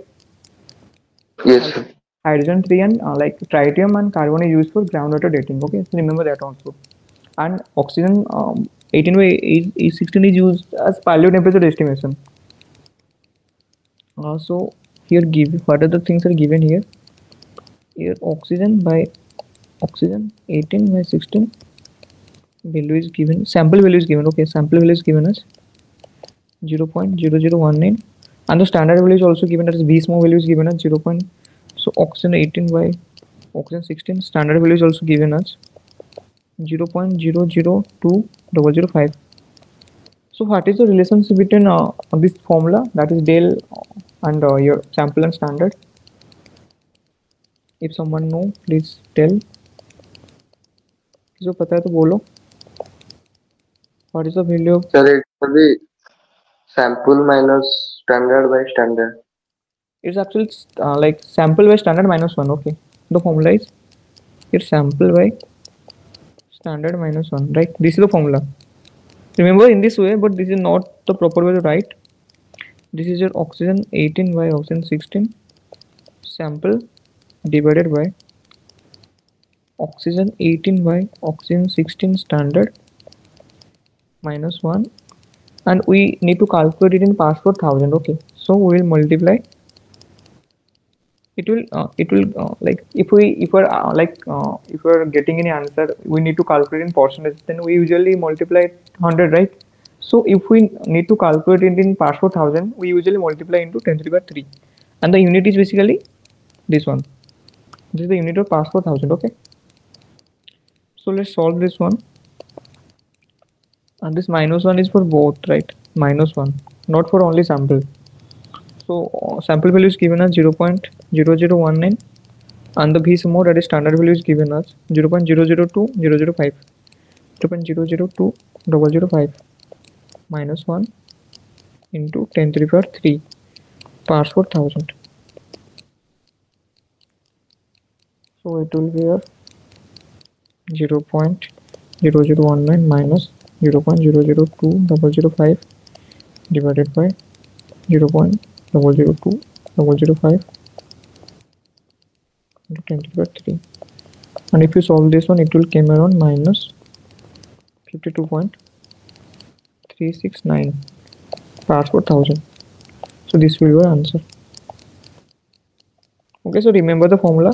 Yes, sir. Hydrogen 3 and tritium and carbon is used for groundwater dating. Okay, so remember that also. And oxygen 18 by 16 is used as paleo temperature estimation. So here give what are the things are given here? Here oxygen 18 by 16 value is given, sample value is given. Okay, sample value is given as 0.0019 and the standard value is also given, that is V small value is given as 0. So oxygen 18 by oxygen 16 standard value is also given as 0.002005. So what is the relationship between this formula, that is del and your sample and standard? If someone know, please tell. जो पता है तो बोलो. What is the value of? Sir, it will be sample minus standard by standard. It's actually sample by standard minus 1. Okay, the formula is it's sample by standard minus 1, right? This is the formula. Remember in this way, but this is not the proper way to write. This is your oxygen 18 by oxygen 16 sample divided by oxygen 18 by oxygen 16 standard minus 1, and we need to calculate it in parts per thousand. Okay, so we will multiply like if we're getting any answer, we need to calculate in percentage, then we usually multiply it 100, right? So if we need to calculate it in parts per thousand, we usually multiply into 10 to the power 3, and the unit is basically this one. This is the unit of parts per thousand. Okay, so let's solve this one. And this minus 1 is for both, right? Minus 1, not for only sample. So sample value is given as 0.0019, and the V sum that is standard value is given as 0.002005, 0.002005 minus 1 into 10 to the power 3 parts per thousand. So it will be a 0.0019 minus 0.002005 divided by 0.002005 into 10 to the power 3. And if you solve this one, it will come around minus 52.369 parts per thousand. So this will be your answer. Okay, so remember the formula,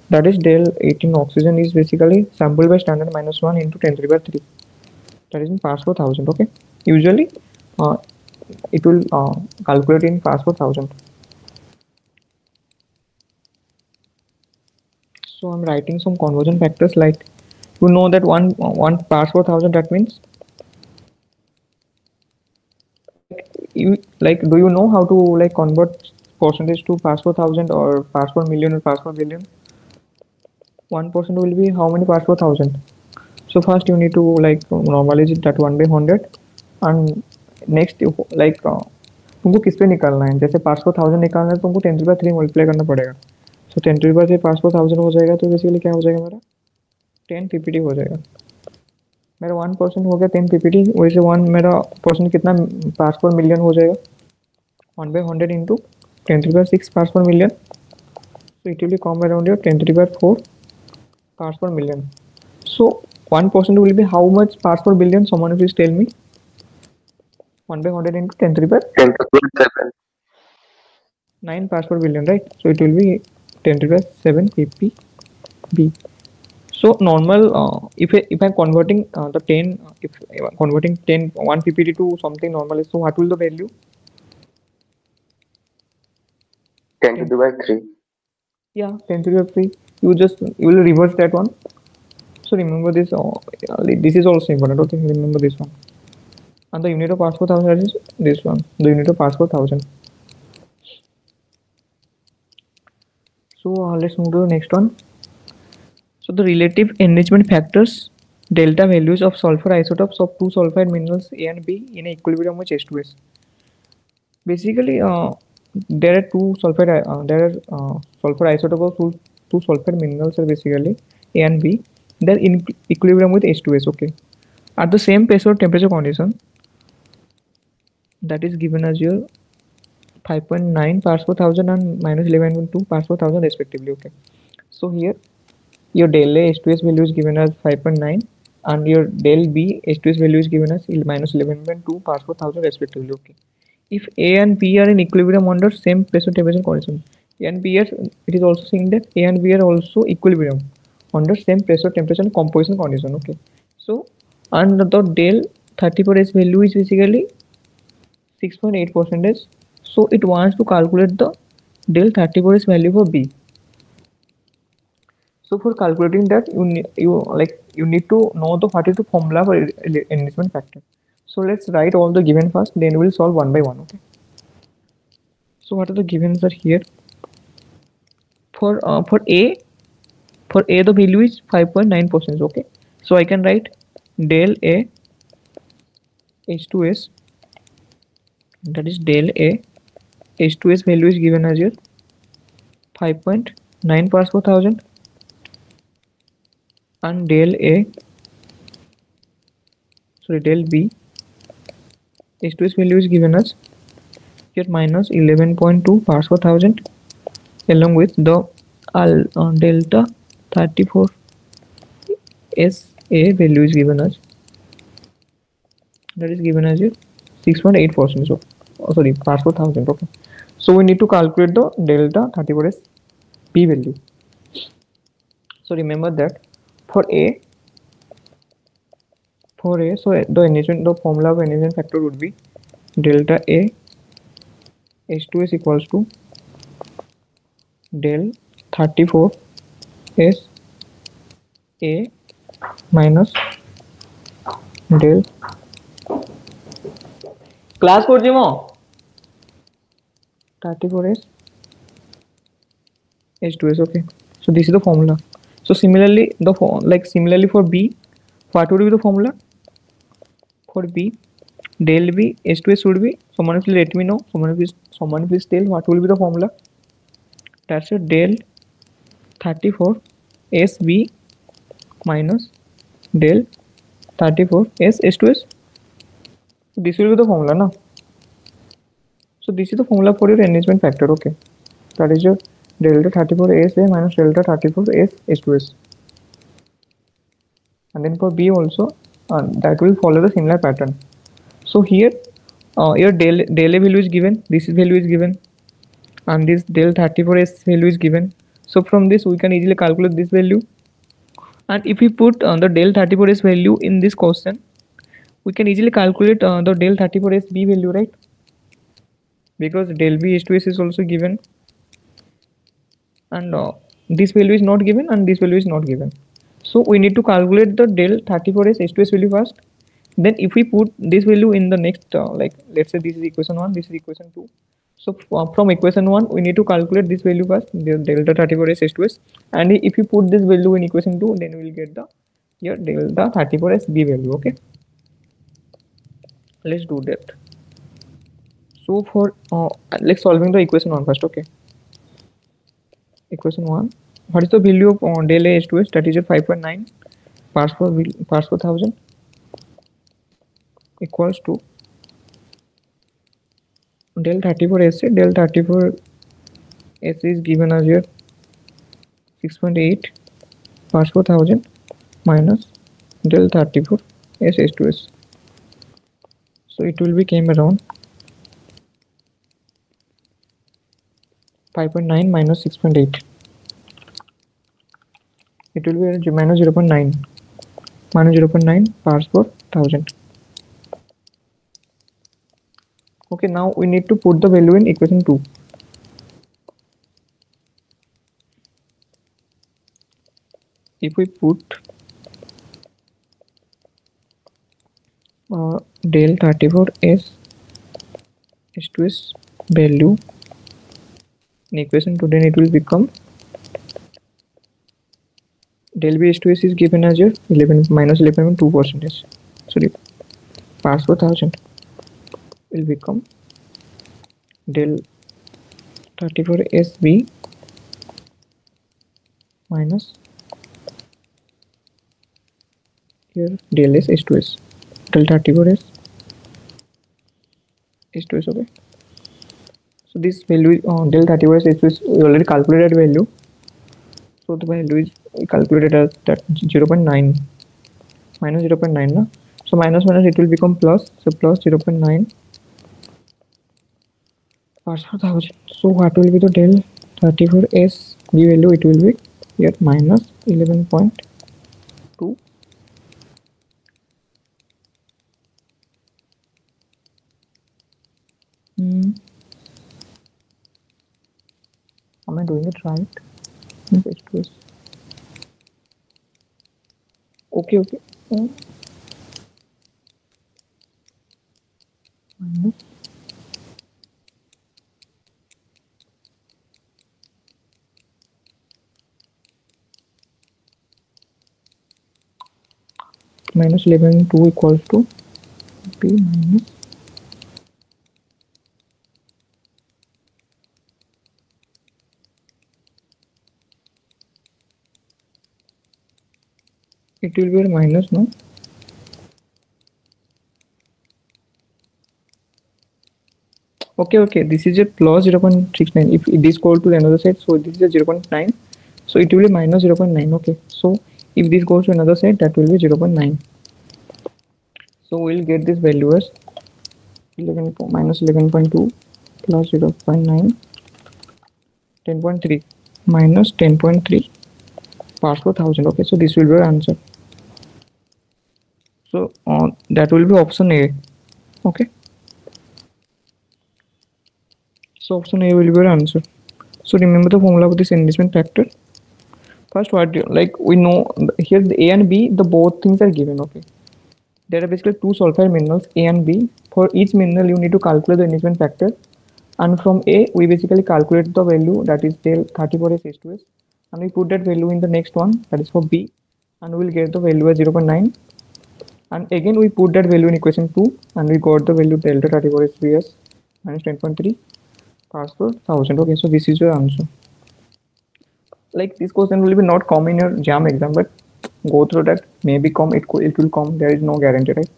that is del 18 oxygen is basically sample by standard minus 1 into 10 to the power 3, that is in parts per thousand. Okay, usually it will calculate in parts per thousand. So I'm writing some conversion factors, like you know that one parts per thousand, that means do you know how to like convert percentage to parts per thousand or parts per million or parts per billion? 1% will be how many parts per thousand? So first you need to like normalize it that 1 by 100, and next like तुमको किस पे निकालना है, जैसे parts पर thousand निकालना है तो तुमको 10 to the power 3 मल्टीप्लाई करना पड़ेगा. सो 10 to the power 3 पार्ट्स पर थाउजेंड हो जाएगा, तो बेसिकली क्या हो जाएगा मेरा 10 पीपीटी हो जाएगा. मेरा 1% हो गया 10 पीपीटी, वैसे 1 मेरा परसेंट कितना पार्ट्स पर मिलियन हो जाएगा, 1 by 100 into 10 to the power 6 parts per million. So it will come around your 10 to the power 4 parts per million. So 1% will be how much parts per billion? Someone please tell me. 1 by 100 into 10 to the power 10 to the power 7. 9 parts per billion, right? So it will be 10 to the power 7 ppb. So normal if I'm converting the 10 if converting 1 ppt to something normal, so what will the value? 10 to the power 3. Yeah, 10 to the power 3. You will reverse that one. So remember this. This is also important. Okay, remember this one. And the unit of parts per thousand is this one. The unit of parts per thousand. So let's move to the next one. So the relative enrichment factors, delta values of sulfur isotopes of two sulfide minerals A and B in equilibrium with H2S. Basically, there are two sulfide sulfur isotopes of two sulfide minerals are basically A and B. They're in equilibrium with H2S. Okay, at the same pressure temperature condition, that is given as your 5.9 parts per thousand and minus 11.2 parts per thousand respectively. Okay, so here your del A H2S value is given as 5.9 and your del B H2S value is given as minus 11.2 parts per thousand respectively. Okay, if A and B are in equilibrium under same pressure temperature condition, A and B are, it is also saying that A and B are also equilibrium under same pressure temperature and composition condition. Okay, so and the del 34S value is basically 6.8%. So it wants to calculate the del 34S value for B. So for calculating that, you need to know the what is the formula for enrichment factor. So let's write all the given first, then we'll solve one by one. Okay. So what are the givens are here? For A the value is 5.9%. Okay. So I can write del A H2S, that is del A H2S value is given as your 5.9 parts per thousand, and del B H2S value is given as here minus 11.2 parts per thousand, along with the delta 34 SA value is given as, that is given as your 6.8%. So sorry, parts per thousand. Okay, so we need to calculate the delta 34S p value. So remember that for a, so the formula of enrichment factor would be delta a H2S equals to del 34 S A minus del class for Jimo 34 S H2S. Okay, so this is the formula. So similarly similarly for B, what would be the formula for B? Del B H2S should be, someone please let me know, someone please tell what will be the formula. That's a del 34 SB minus del 34 S H2S. So this will be the formula now. So this is the formula for your enrichment factor. Okay, that is your delta 34 S A minus delta 34 S H2S. And then for B also, that will follow the similar pattern. So here your del A value is given, this value is given, and this del 34S value is given. So from this we can easily calculate this value, and if we put the del 34S value in this question, we can easily calculate the del 34S B value, right? Because del B H2S is also given, and this value is not given and this value is not given. So we need to calculate the del 34S H2S value first. Then if we put this value in the next let's say this is equation 1, this is equation 2. So from equation 1 we need to calculate this value first, the delta 34S H2S, and if you put this value in equation 2, then we will get the your delta 34S B value. Okay, let's do that. So for let's solving the equation 1 first. Okay, equation 1, what is the value of del A H2S? That is your 5.9 parts per 1000 equals to del 34 S. Del 34 S is given as your 6.8 parts per 1000 minus del 34 S H2S. So it will become around 5.9 minus 6.8. It will be minus 0.9 parts per 1000. Okay, now we need to put the value in equation 2. If we put del 34 S H2S value in equation 2, then it will become del B H2S is given as your 11 minus 11.2%. Sorry, parts per 1000 will become del 34 SB minus here del S H2S, del 34 S H2S. Okay, so this value del 34 S H2S we already calculated value, so the value is calculated as that 0.9 minus 0.9 na? So minus it will become plus, so plus 0.9 parts per 1000. So what will be the del 34 S B value? It will be here minus 11.2. Am I doing it right? H2S. Okay. Minus 11.2 equals to P minus it will be a minus, no? Okay, this is a plus 0.69. if this goes to the another side, so this is a 0.9, so it will be minus 0.9. Okay, so if this goes to another side, that will be 0.9. So we'll get this value as 11 minus 11.2 plus 0.9, 10.3. minus 10.3 parts per thousand. Okay, so this will be your answer. So that will be option A. Okay, so option A will be your answer. So remember the formula of this enrichment factor. First, what like we know here the A and B, the both things are given. Okay, there are basically two sulfide minerals A and B. For each mineral, you need to calculate the enrichment factor, and from A we basically calculate the value, that is del 34S H2S, and we put that value in the next one, that is for B, and we will get the value as 0.9. And again we put that value in equation 2 and we got the value delta 34 is 3s minus 10.3 parts per thousand. Okay, so this is your answer. Like this question will be not come in your JAM exam, but go through that, maybe come, it will come, there is no guarantee, right?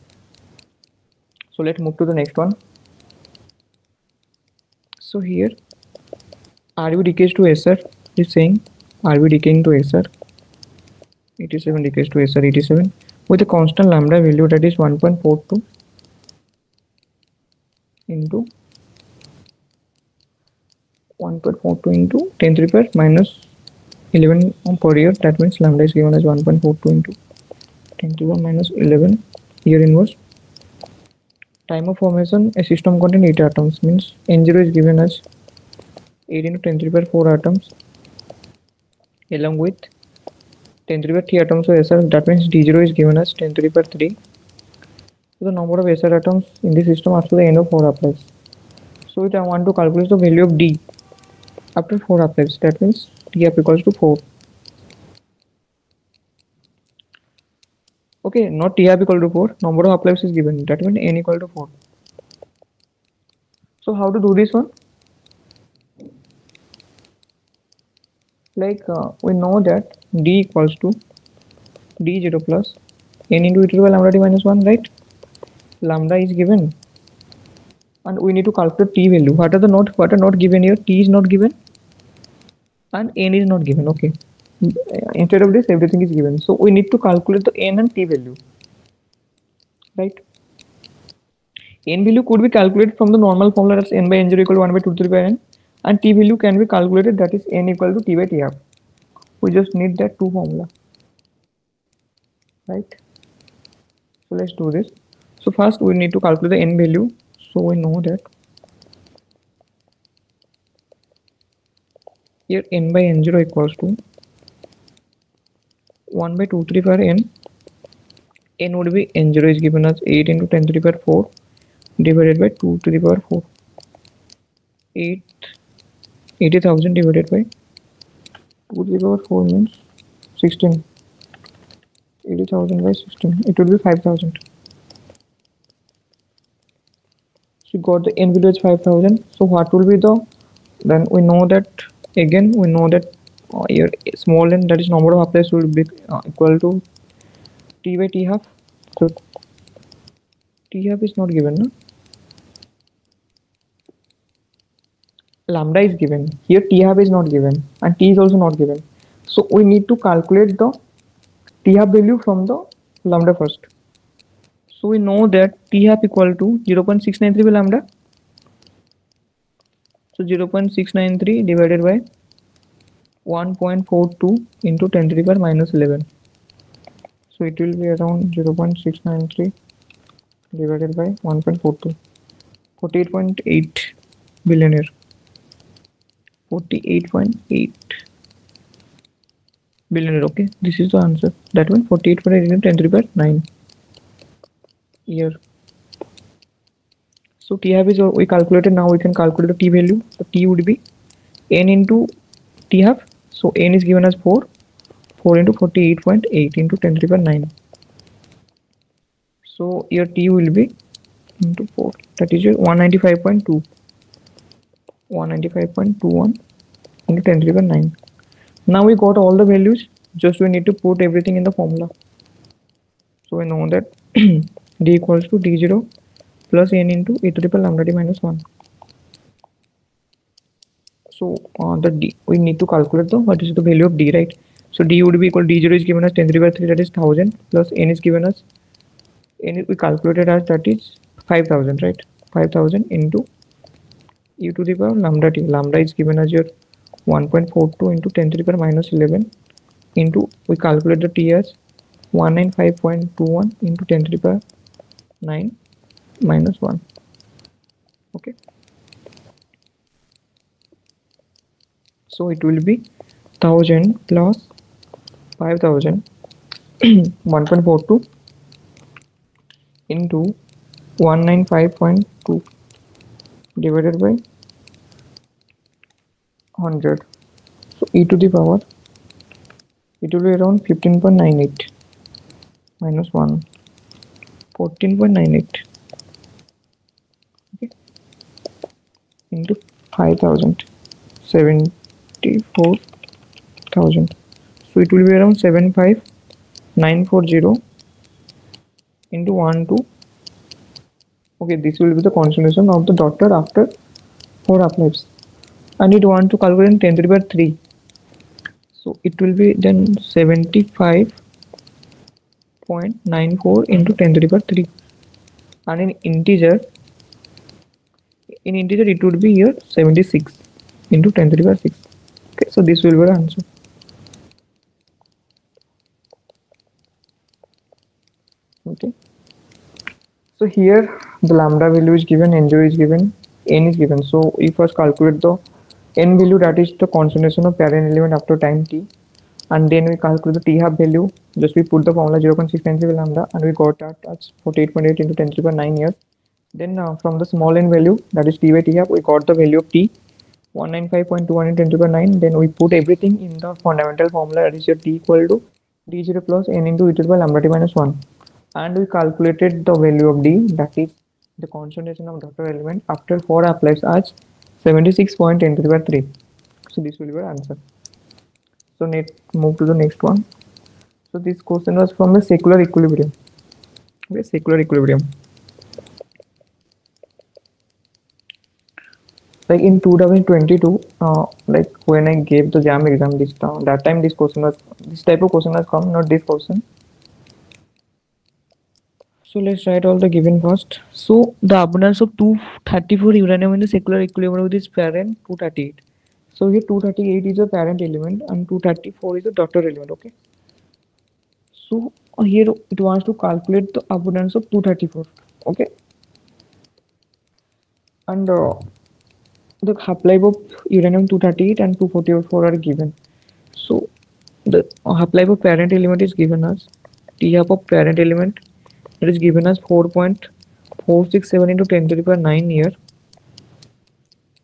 So let's move to the next one. So here RV decays to SR is saying RV decaying to SR 87 decays to SR 87 with a constant lambda value, that is 1.42 into 10 to the power minus 11 per year. That means lambda is given as 1.42 into 10 to the power minus 11 year inverse. Time of formation, a system contains 8 atoms, means N0 is given as 8 into 10 to the power 4 atoms along with 10 to the power 3 atoms of SR. That means D0 is given as 10 to the power 3. So the number of SR atoms in the system after the end of 4 half-lives. So if I want to calculate the value of D after 4 half-lives, that means TF equals to 4. Okay, not TF equal to 4, number of half-lives is given, that means N equal to 4. So how to do this one? Like we know that D equals to D0 plus N into e to the power lambda t minus 1, right? Lambda is given and we need to calculate T value. What are not given here? T is not given and N is not given. Okay, instead of this everything is given, so we need to calculate the N and T value, right? N value could be calculated from the normal formula, that's N by N0 equal to 1 by 2 to the power N, and T value can be calculated, that is N equal to T by T half. We just need that two formula, right? So let's do this. So first we need to calculate the N value. So we know that here N by N0 equals to 1 by 2 to the power N. N would be N0 is given as 8 into 10 to the power 4 divided by 2 to the power 4. 80,000 divided by 2 to the power 4 means 16. 80,000 by 16, it would be 5,000. So got the N value as 5,000. So what will be the, then we know that again we know that here small n, that is number of half-lives, will be equal to T by T half. So T half is not given, no? Lambda is given, here T half is not given and T is also not given. So we need to calculate the T half value from the lambda first. So we know that T half equal to 0.693 by lambda. So 0.693 divided by 1.42 into 10 to the power minus 11. So it will be around 0.693 divided by 1.42. 48.8 billionaire. 48.8 billionaire. Okay, this is the answer. That means 48.8 into 10 to the power 9 year. So T half is we calculated. Now we can calculate the T value. So T would be N into T half. So N is given as 4. 4 into 48.8 into 10 to the power 9. So your T will be into 4. That is your 195.2. 195.21 into 10 to the power 9. Now we got all the values. Just we need to put everything in the formula. So we know that D equals to D0 plus N into e to the power lambda t minus 1. So the D, we need to calculate the what is the value of D, right? So D would be equal to D0 is given as 10 to the power 3, that is 1000, plus N is given as, N we calculated as, that is 5000, right? 5000 into e to the power lambda t. Lambda is given as your 1.42 into 10 to the power minus 11 into, we calculate the t as 195.21 into 10 to the power 9 minus 1. Okay, so it will be 1000 plus 5000 1.42 into 195.2 divided by 100. So e to the power, it will be around 15.98 minus 1, 14.98, okay, into 5000, 74,000. So it will be around 75940 into 1 2. Okay, this will be the concentration of the daughter after 4 half-lives. And it want to calculate in 10 to the power 3. So it will be then 75.94 into 10 to the power 3. And in integer it would be here 76 into 10 to the power 6. Okay, so this will be the answer. Okay, so here the lambda value is given, n0 is given, n is given. So we first calculate the n value, that is the concentration of parent element after time t, and then we calculate the t half value. Just we put the formula 0.693 lambda and we got that as 48.8 into 10 to the power 9 years. Then from the small n value, that is t by t half, we got the value of t 195.21 into 10 to the power 9. Then we put everything in the fundamental formula, that is your t equal to d0 plus n into e to the power lambda t minus 1. And we calculated the value of d, that is the concentration of daughter element after 4 half-lives as 76.10 to the power 3. So this will be our answer. So let's move to the next one. So this question was from the secular equilibrium. Okay, secular equilibrium. Like in 2022, like when I gave the JAM exam this time, that time this type of question has come, not this question. So let's write all the given first. So the abundance of 234 uranium in the secular equilibrium with its parent 238. So here 238 is a parent element and 234 is a daughter element. Okay. So here it wants to calculate the abundance of 234. Okay. And the half-life of uranium 238 and 244 are given. So the half-life of parent element is given as T half of parent element, it is given as 4.467 into 10 to the power 9 year,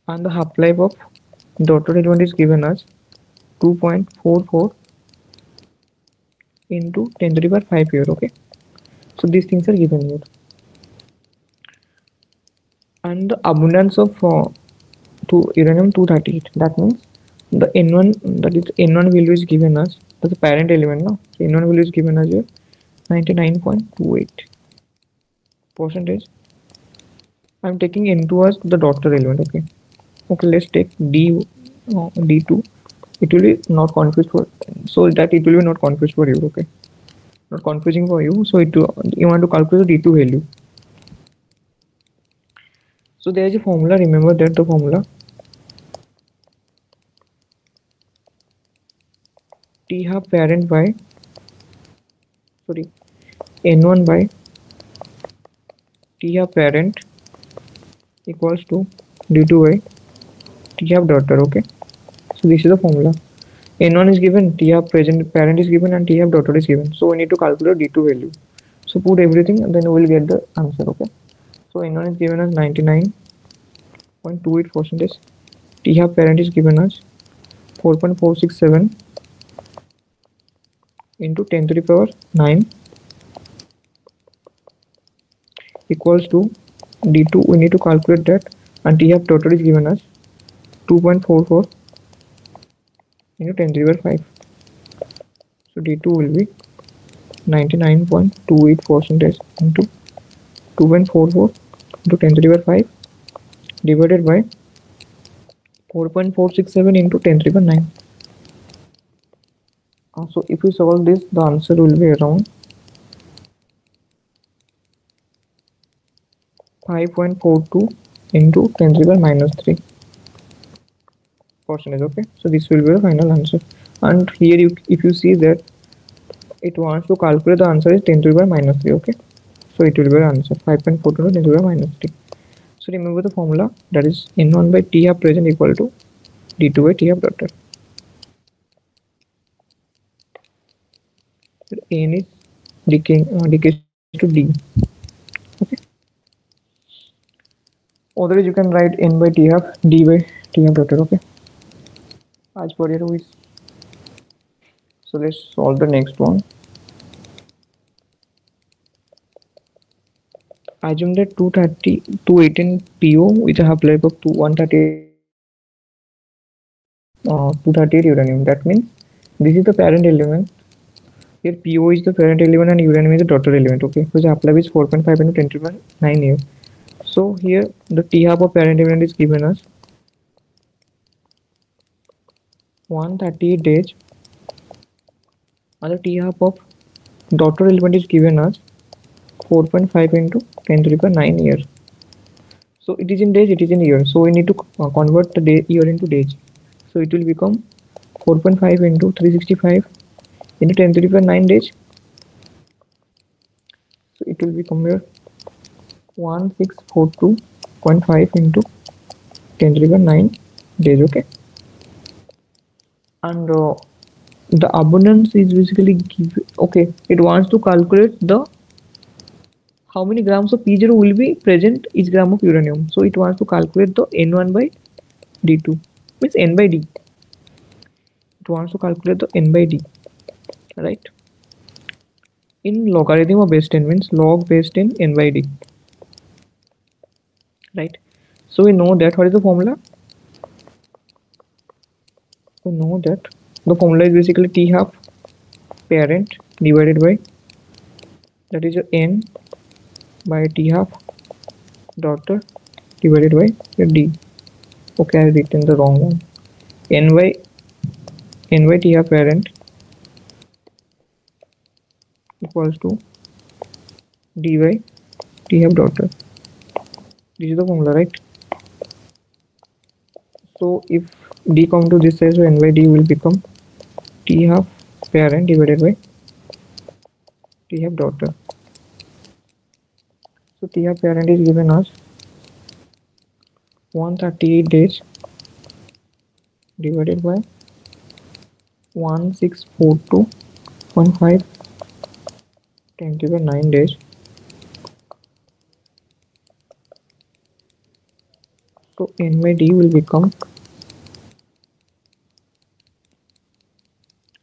and the half-life of daughter element is given as 2.44 into 10 to the power 5 year. Okay, so these things are given here, and the abundance of uranium 238, that means the n1, that is n1 value is given as the parent element. No, so n1 value is given as your 99.28 percentage. I'm taking n2 as the daughter element. Okay, let's take d2. It will be not confused for, so that it will be not confused for you. Okay, not confusing for you. So you want to calculate the d2 value. So there is a formula. Remember that the formula T half parent by n1 by T half parent equals to d2 by T half daughter. Okay, so this is the formula. N1 is given, T half parent is given, and T half daughter is given. So we need to calculate d2 value. So put everything and then we will get the answer. Okay, so N1 is given as 99.28 percentage. T half parent is given as 4.467 into 10 to the power 9 equals to d2. We need to calculate that, and T half daughter is given as 2.44 into 10 to the power 5. So d2 will be 99.28 percentage into 2.44 into 10 to the power 5 divided by 4.467 into 10 to the power 9. So if you solve this, the answer will be around 5.42 into 10 to the power minus 3 percentage. Okay, so this will be the final answer. And here you, if you see that it wants to calculate, the answer is 10 to the power minus 3. Okay, so it will be the answer 5.42 10 to the power minus 3. So remember the formula, that is n1 by t half present equal to d2 by t half dotted. N is decays to d. Okay, otherwise you can write n by t half d by t half dotted. Okay, as per your wish. So let's solve the next one. Assume that 218 PO with a half-life of 238 uranium. That means this is the parent element. Here PO is the parent element and uranium is the daughter element. Okay, whose half-life is 4.5 into 10 to the power 9 years. So here the T half of parent element is given as 138 days, and the T half of daughter element is given as 4.5 into 10 to the power 9 years. So it is in days, it is in years. So we need to convert the year into days. So it will become 4.5 into 365 into 10 to the power 9 days. So it will become here 1642.5 into 10 to the power 9 days. Okay, and the abundance is basically okay, it wants to calculate the how many grams of P0 will be present each gram of uranium. So it wants to calculate the N1 by D2, means N by D. It wants to calculate the N by D, right? In logarithm of base 10 means log base 10 N by D, right? So we know that what is the formula? We know that the formula is basically T half parent divided by, that is your N by T half daughter divided by your D. Okay, I written the wrong one. N by T half parent equals to D by T half daughter. This is the formula, right? So if D come to this side, so N by D will become T half parent divided by T half daughter. So T half parent is given as 138 days divided by 1642.5 10 to the 9 days. So N by D will become,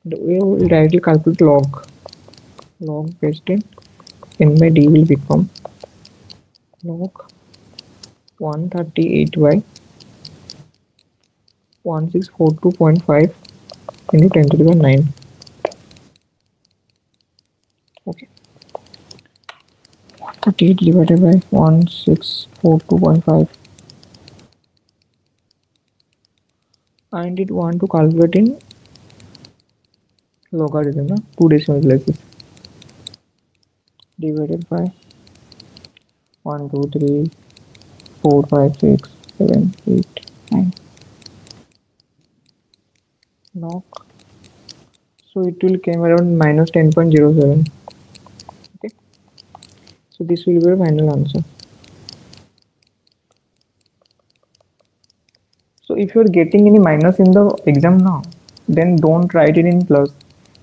the way we will directly calculate log base 10, N by D will become log 138 by 1642.5 into 10 to the power 9. Okay, 138 divided by 1642.5, and it want to calculate in logarithm, na? 2 decimal places, divided by 1 2 3 4 5 6 7 8 9 log, so it will came around minus 10.07. Okay, so this will be the final answer. So if you are getting any minus in the exam now, then don't write it in plus,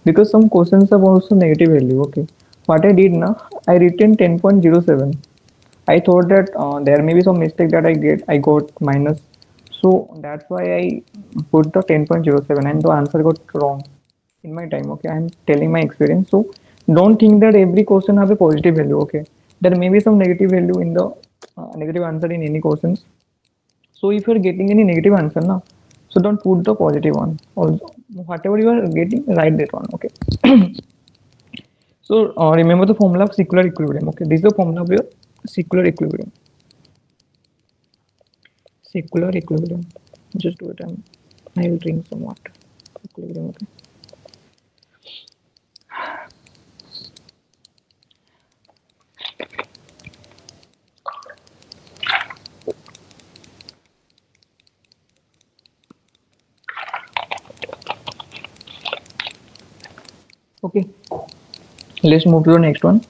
because some questions have also negative value. Okay, what I did now, I written 10.07. I thought that there may be some mistake that I got minus, so that's why I put the 10.07 and the answer got wrong in my time. Okay, I'm telling my experience. So don't think that every question have a positive value. Okay, there may be some negative value in the negative answer in any questions. So if you're getting any negative answer now, so don't put the positive one. Also, whatever you are getting, write that one. Okay. So remember the formula of secular equilibrium. Okay, this is the formula of your secular equilibrium. Secular equilibrium. Just do it, and I will drink some water. Equilibrium. Okay. Let's move to the next one.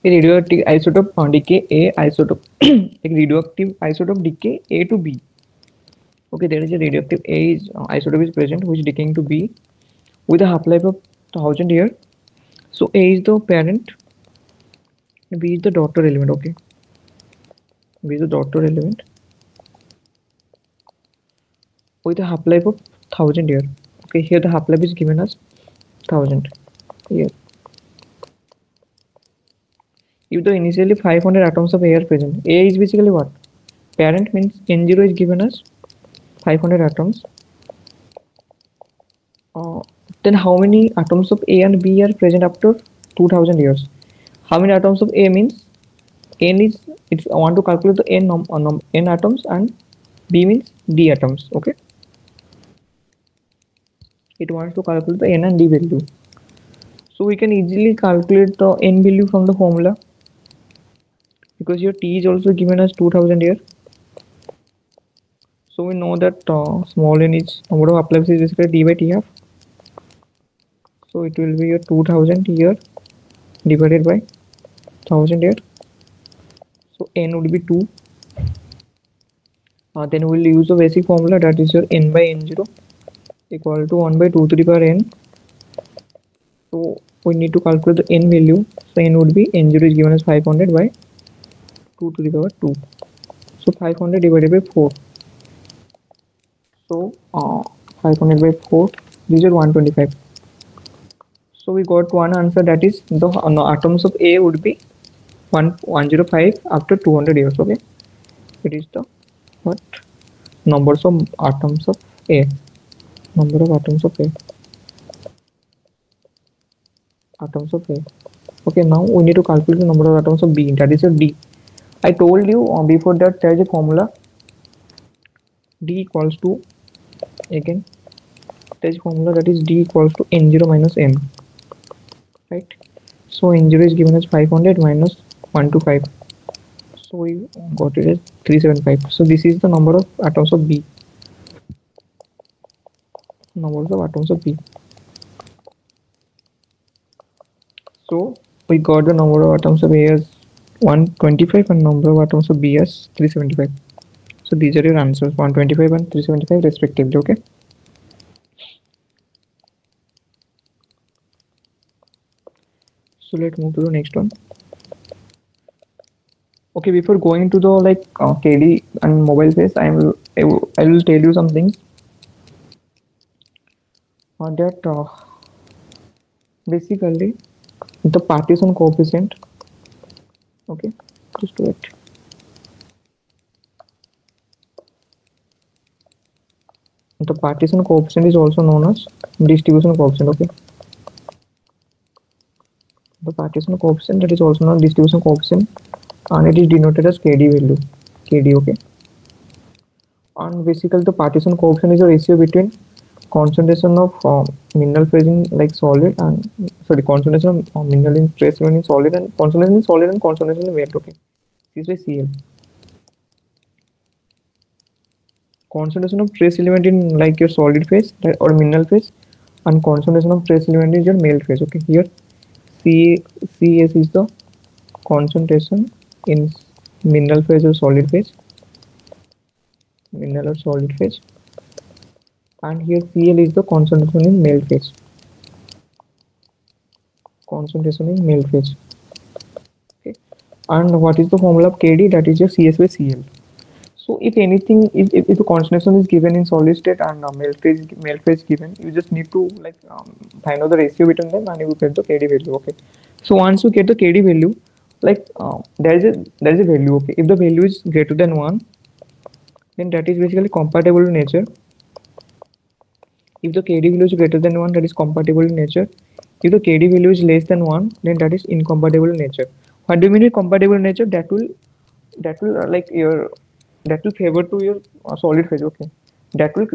A radioactive isotope decay A isotope a radioactive isotope decay A to B. Okay, there is a radioactive A is isotope is present which is decaying to B with a half-life of 1000 years. So A is the parent, B is the daughter element. Okay, B is the daughter element with a half-life of 1000 years. Okay, here the half-life is given as 1000 here. If the initially 500 atoms of A are present, A is basically what? Parent means N0 is given as 500 atoms. Then how many atoms of A and B are present after 2000 years? How many atoms of A means N is it's I want to calculate the N atoms and B means D atoms. Okay, it wants to calculate the N and D value. So we can easily calculate the N value from the formula because your T is also given as 2000 here. So we know that small n is number of half-lives is basically D by TF. So it will be your 2000 here divided by 1000 here. So n would be 2. Then we'll use the basic formula, that is your n by n0 equal to 1 by 2 to the power n. So we need to calculate the n value. So n would be n0 is given as 500 by 2 to the power 2. So 500 divided by 4. So 500 by 4, these are 125. So we got one answer, that is the atoms of A would be 105 after 200 years. Okay, it is the what numbers of atoms of A, number of atoms of A, atoms of A. Okay, now we need to calculate the number of atoms of B, that is your D. I told you before that there is a formula, D equals to, again there is a formula, that is D equals to N0 minus N, right? So N0 is given as 500 minus 125. So we got it as 375. So this is the number of atoms of B. Numbers of atoms of B. So we got the number of atoms of A as 125 and number of atoms of B as 375. So these are your answers, 125 and 375 respectively. Okay. So let's move to the next one. Okay, before going to the KD and mobile phase, I will tell you some things that basically the partition coefficient. Okay, just do it. The partition coefficient is also known as distribution coefficient. Okay, the partition coefficient, that is also known as distribution coefficient, and it is denoted as KD value, KD. Okay, and basically the partition coefficient is a ratio between concentration of mineral phase in solid and concentration of mineral in trace element in solid and concentration in solid and concentration in weight. Okay, this is Cl. Concentration of trace element in your solid phase or mineral phase, and concentration of trace element is your melt phase. Okay, here Cs is the concentration in mineral phase or solid phase, mineral or solid phase, and here Cl is the concentration in melt phase, concentration in melt phase. Okay, and what is the formula of Kd? That is your Cs by Cl. So if anything, if the concentration is given in solid state and melt phase given, you just need to find out the ratio between them and you will get the Kd value. Okay, so once you get the Kd value, there is a value. Okay, if the value is greater than 1, then that is basically compatible in nature. If the Kd value is greater than 1, that is compatible in nature. If the Kd value is less than 1, then that is incompatible in nature. What do you mean compatible in nature? That will favor to your solid phase. Okay, that will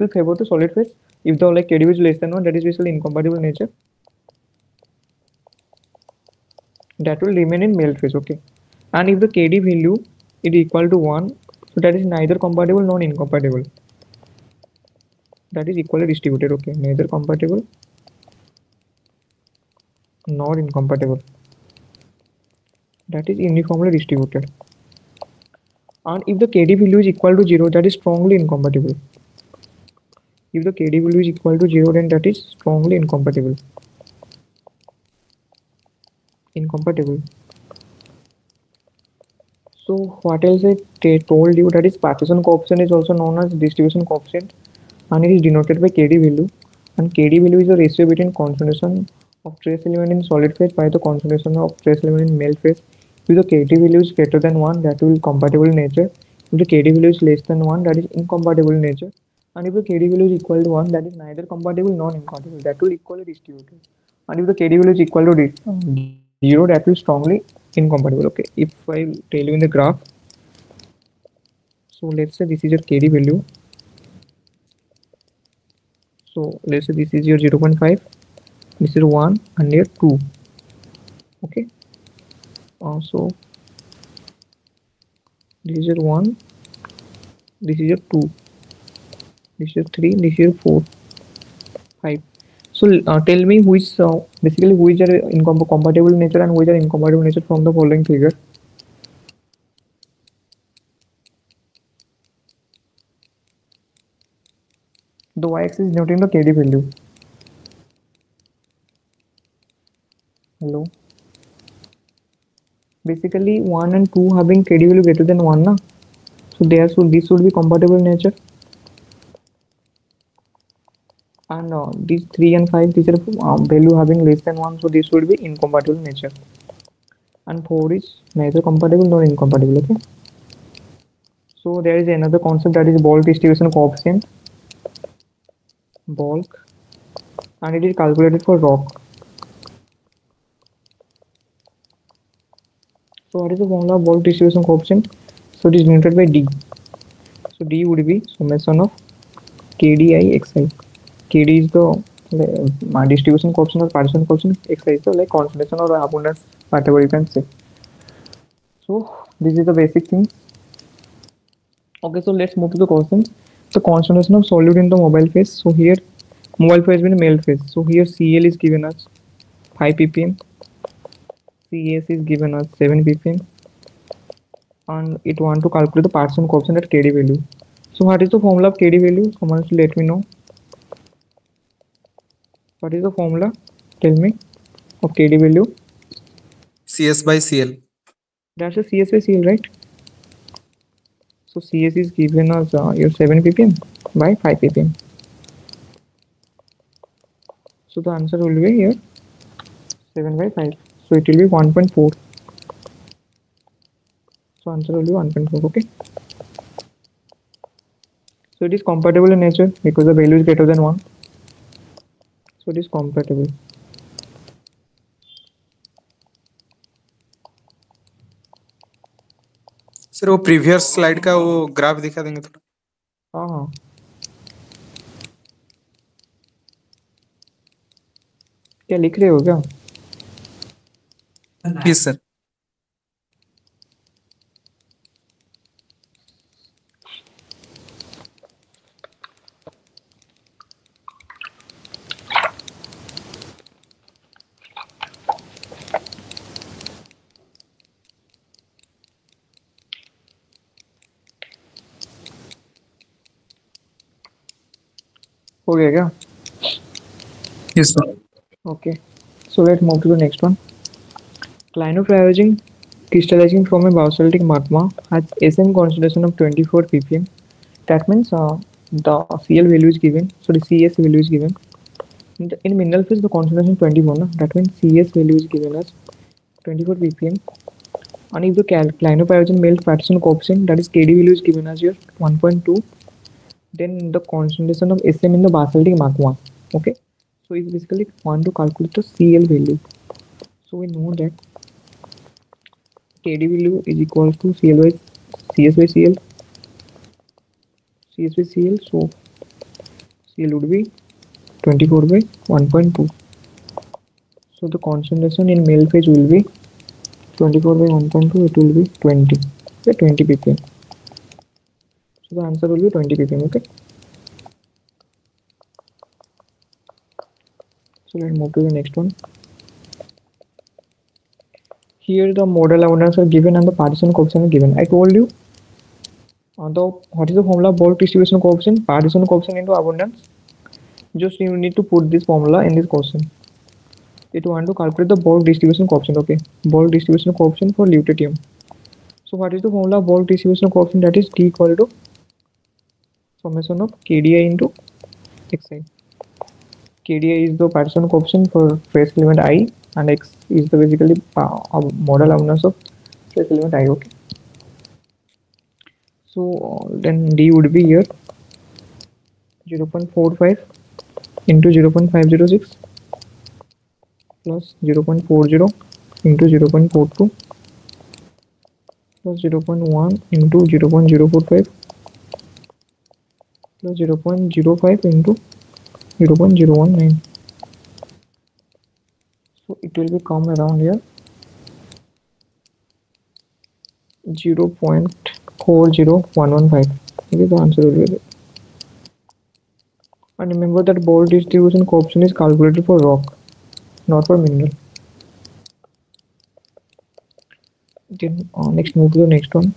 favor to solid phase. If the Kd is less than 1, that is basically incompatible in nature. That will remain in melt phase. Okay, and if the Kd value is equal to 1, so that is neither compatible nor incompatible. That is equally distributed. Okay, neither compatible not incompatible. That is uniformly distributed. And if the KD value is equal to 0, that is strongly incompatible. If the KD value is equal to 0, then that is strongly incompatible. Incompatible. So what else I told you, that is partition coefficient is also known as distribution coefficient, and it is denoted by KD value. And KD value is the ratio between concentration of trace element in solid phase by the concentration of trace element in melt phase. If the KD value is greater than 1, that will be compatible in nature. If the KD value is less than 1, that is incompatible in nature. And if the KD value is equal to 1, that is neither compatible nor incompatible. That will equally distributed. And if the KD value is equal to 0, that will strongly incompatible. Okay, if I tell you in the graph, so let's say this is your KD value. So let's say this is your 0.5, this is 1, and here 2. Okay, so this is your 1, this is your 2, this is your 3, this is your 4, 5. So tell me which basically which are compatible nature and which are incompatible nature from the following figure. The y-axis is denoting the KD value. Hello. Basically 1 and 2 having KD value greater than 1, na? So this should be compatible in nature. And these 3 and 5, these are value having less than 1, so this would be incompatible in nature. And 4 is neither compatible nor incompatible. Okay. So there is another concept, that is bulk distribution coefficient. Bulk, and it is calculated for rock. So what is the formula of bulk distribution coefficient? So it is denoted by D. So D would be summation of KDI xi. KD is the distribution coefficient or partition coefficient. Xi is the like concentration or abundance, whatever you can say. So this is the basic thing. Okay, so let's move to the questions. The concentration of solute in the mobile phase. So here mobile phase means melt phase. So here Cl is given as 5 ppm, Cas is given as 7 ppm, and it want to calculate the partition coefficient at KD value. So what is the formula of KD value? Someone should let me know. What is the formula? Tell me of KD value. CS by CL. That's a CS by CL, right? So CS is given as your 7 ppm by 5 ppm. So the answer will be here 7 by 5. So it will be 1.4. So answer will be 1.4. Okay. So it is compatible in nature because the value is greater than 1. So it is compatible. Sir वो previous slide का वो graph दिखा देंगे थोड़ा. हाँ. क्या लिख रहे हो क्या? Please sir. हो गया क्या? Yes sir. Okay. So let's move to the next one. Clinopyrogen crystallizing from a basaltic magma has SM concentration of 24 ppm. That means the Cl value is given. So the Cs value is given. In mineral phase the concentration 24. Na? That means Cs value is given as 24 ppm. And if the clinopyrogen melt partition coefficient, that is KD value is given as your 1.2, then the concentration of SM in the basaltic magma. Okay. So if basically want to calculate the Cl value, so we know that KD value is equal to Cl by Cs by Cl. Cs by Cl. So Cl would be 24 by 1.2. So the concentration in melt phase will be 24 by 1.2. It will be 20 by 20 ppm. So the answer will be 20 ppm. Okay. So let's move to the next one. Here the model abundance are given and the partition coefficient are given. I told you what is the formula of bulk distribution coefficient? Partition coefficient into abundance. Just you need to put this formula in this question. It want to calculate the bulk distribution coefficient. Okay, bulk distribution coefficient for lutetium. So what is the formula of bulk distribution coefficient? That is T equal to summation of KDI into Xi. KDI is the partition coefficient for trace element I, and X is the basically model abundance of trace element I. Okay. So then D would be here 0.45 into 0.506 plus 0.40 into 0.42 plus 0.1 into 0.045 plus 0.05 into 0.019. So it will become around here 0.40115. Okay, the answer will be there. And remember that bulk distribution coefficient is calculated for rock, not for mineral. Then next move to the next one.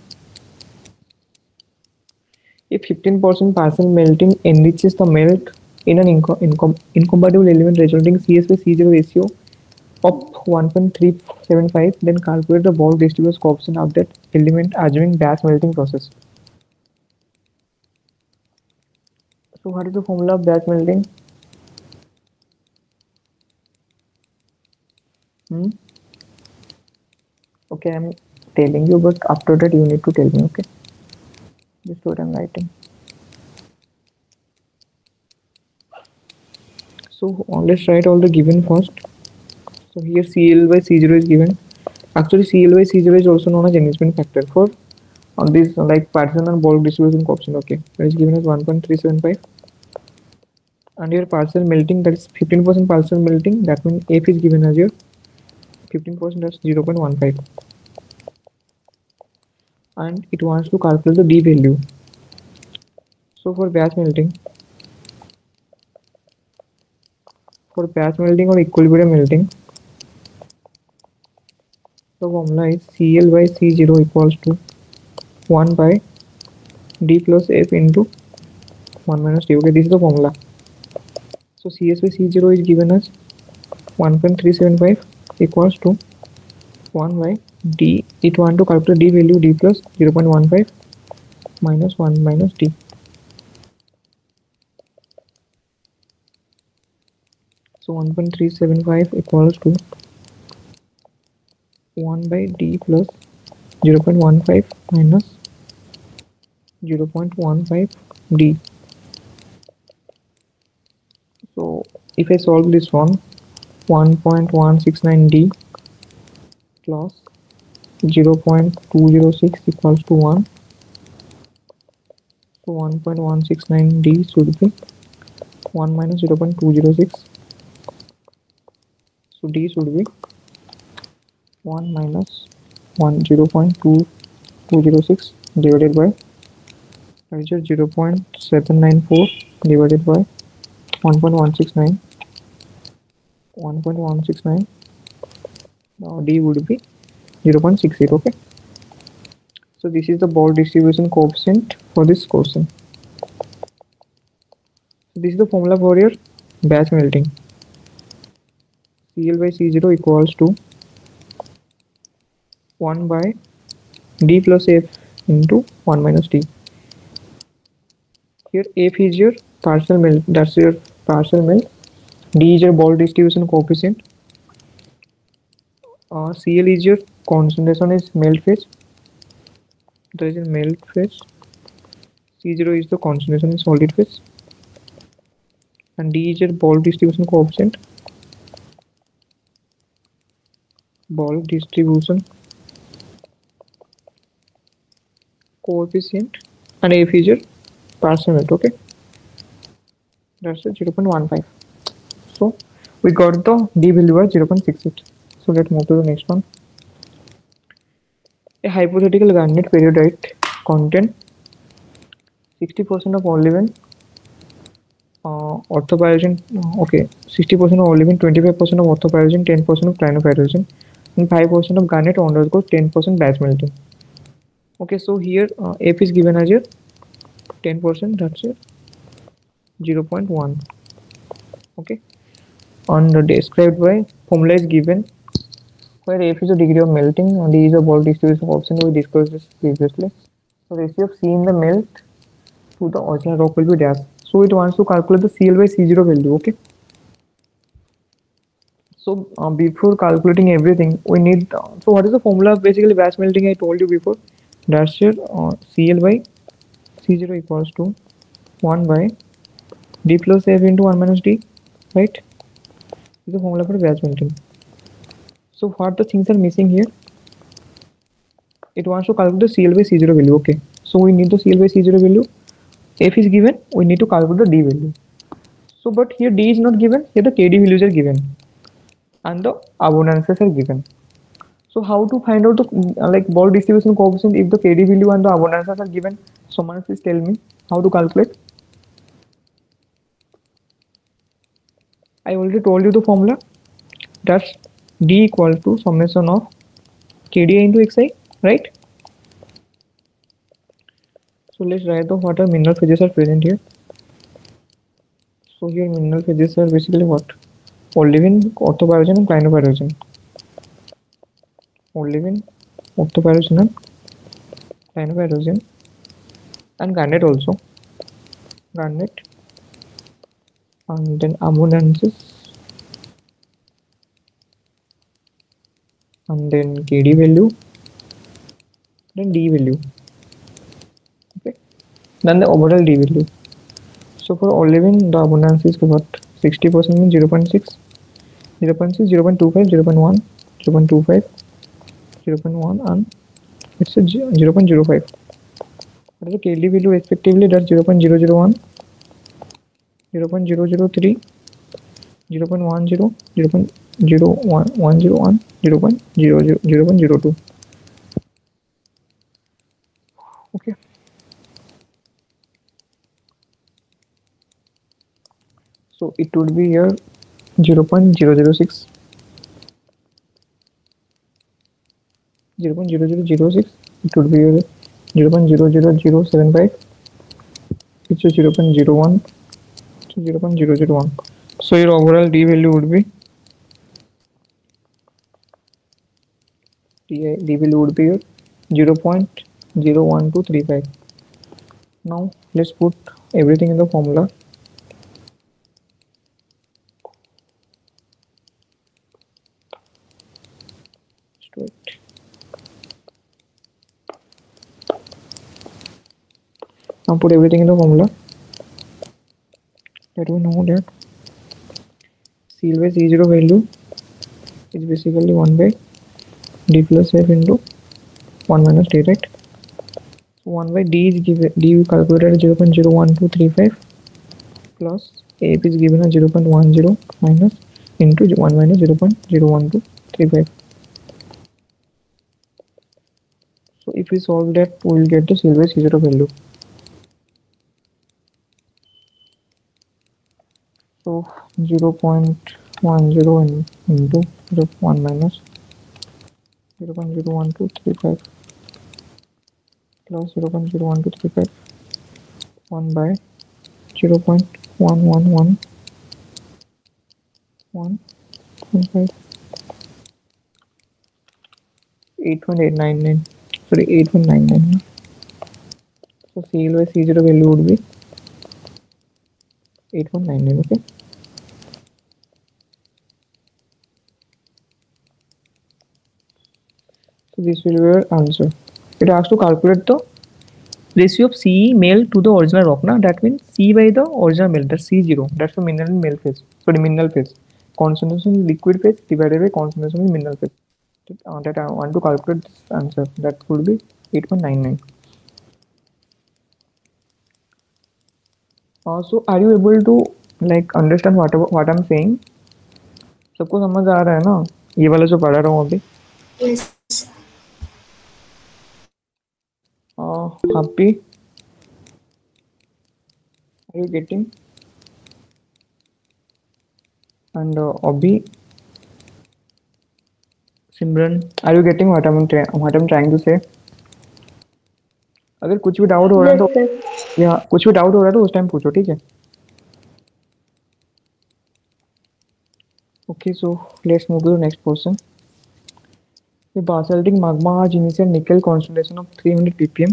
If 15% partial melting enriches the melt in an incompatible element resulting CS/C0 ratio of 1.375, then calculate the bulk distribution coefficient of that element assuming batch melting process. So what is the formula of batch melting? Okay, I'm telling you, but after that you need to tell me. Okay, this is what I'm writing. So let's write all the given first. So here CL/C0 is given. Actually CL/C0 is also known as enrichment factor for on this like partial and bulk distribution coefficient. Okay, that is given as 1.375, and here partial melting, that is 15% partial melting, that means F is given as your 15%, that's 0.15, and it wants to calculate the D value. So for batch melting or equilibrium melting, the formula is CL/C0 equals to 1 by D plus F into 1 minus D. Okay, this is the formula. So CS/C0 is given as 1.375 equals to 1 by D. It want to calculate D value, D plus 0.15 minus 1 minus D. So 1.375 equals to 1 by D plus 0.15 minus 0.15 D. So if I solve this one, 1.169 D plus 0.206 equals to 1. So 1.169 D should be 1 minus 0.206. So D should be 1 minus 0.2206 divided by 0.794 divided by 1.169. Now D would be 0.68. Okay, so this is the bulk distribution coefficient for this question. So this is the formula for your batch melting. CL/C0 equals to 1 by D plus F into 1 minus D. Here F is your partial melt, that's your partial melt. D is your bulk distribution coefficient. CL is your concentration is melt phase, that is in melt phase. C0 is the concentration in solid phase, and D is your bulk distribution coefficient. Bulk distribution coefficient, and F is your partial melt. Okay, that's a 0.15. So we got the D value as 0.68. So let's move to the next one. A hypothetical garnet periodite contain 60% of olivine, orthopyroxene, okay, 60% of olivine, 25% of orthopyroxene, 10% of cyanopyroxene, and 5% of garnet undergoes 10% batch melting. Okay, so here F is given as your 10%, that's it, 0.1. Okay, and described by formula is given where F is the degree of melting and D is the ball distribution coefficient. We discussed this previously. So ratio of C in the melt to the original rock will be dash. So it wants to calculate the CL by C0 value. Okay. So before calculating everything, we need. So what is the formula of basically batch melting? I told you before. That's your CL by C0 equals to 1 by D plus F into 1 minus D, right? This is the formula for batch melting. So what the things are missing here? It wants to calculate the CL by C0 value. Okay. So we need the CL by C0 value. F is given. We need to calculate the D value. So but here D is not given. Here the KD values are given, and the abundances are given. So how to find out the like ball distribution coefficient if the KD value and the abundances are given? Someone please tell me how to calculate. I already told you the formula. That's D equal to summation of KDI into XI, right? So let's write the what are mineral phases are present here. So here mineral phases are basically what? Olivine, orthopyrogen and clinopyrogen. Olivine, orthopyrogen and clinopyrogen, and garnet also. Garnet, and then abundances, and then KD value, then D value. Okay, then the overall D value. So for olivine, the abundance is what? 60% means 0.6, 0.6, 0.25, 0.1, 0.25, 0.1, and it's a 0.05. What is the KD value respectively? That's 0.001, 0.003, 0.10, 0.0110, and 0.02. Okay. So it would be here 0.006, 0.0006. It would be here 0.00075, which is 0.01 to 0.001. So your overall D value would be D value would be here 0.01235. Now let's put everything in the formula. Let's do it. Now put everything in the formula. Let me know that CL by C0 value is basically 1 by D plus F into 1 minus D, right? So 1 by D is given, D we calculated as 0.01235 plus F is given as 0.10 minus into 1 minus 0.01235. So if we solve that, we will get the CL by C0 value. So 0.10 into 1 minus 0.01235 plus 0.01235 1 by 0.111115 8.899, sorry, 8.99. So CL by C0 value would be 8.99. Okay. So this will be your answer. It has to calculate the ratio of C male to the original rock. Now that means C by the original male. That's C0. That's the mineral male phase. Sorry, mineral phase. Concentration in liquid phase divided by concentration in mineral phase. That I want to calculate this answer. That would be 8.99. So are you able to like understand what I'm saying? सबको समझ आ रहा है ना ये वाला जो पढ़ा रहा हूँ अभी? Yes. Happy? Are you getting? And Abhi, Simran, are you getting what I am trying to say? अगर कुछ भी डाउट हो रहा है Yes, तो, sir. या कुछ भी डाउट हो रहा है तो उस टाइम पूछो, ठीक है? Okay, so let's move to the next question. The basaltic magma has initial nickel concentration of 300 ppm.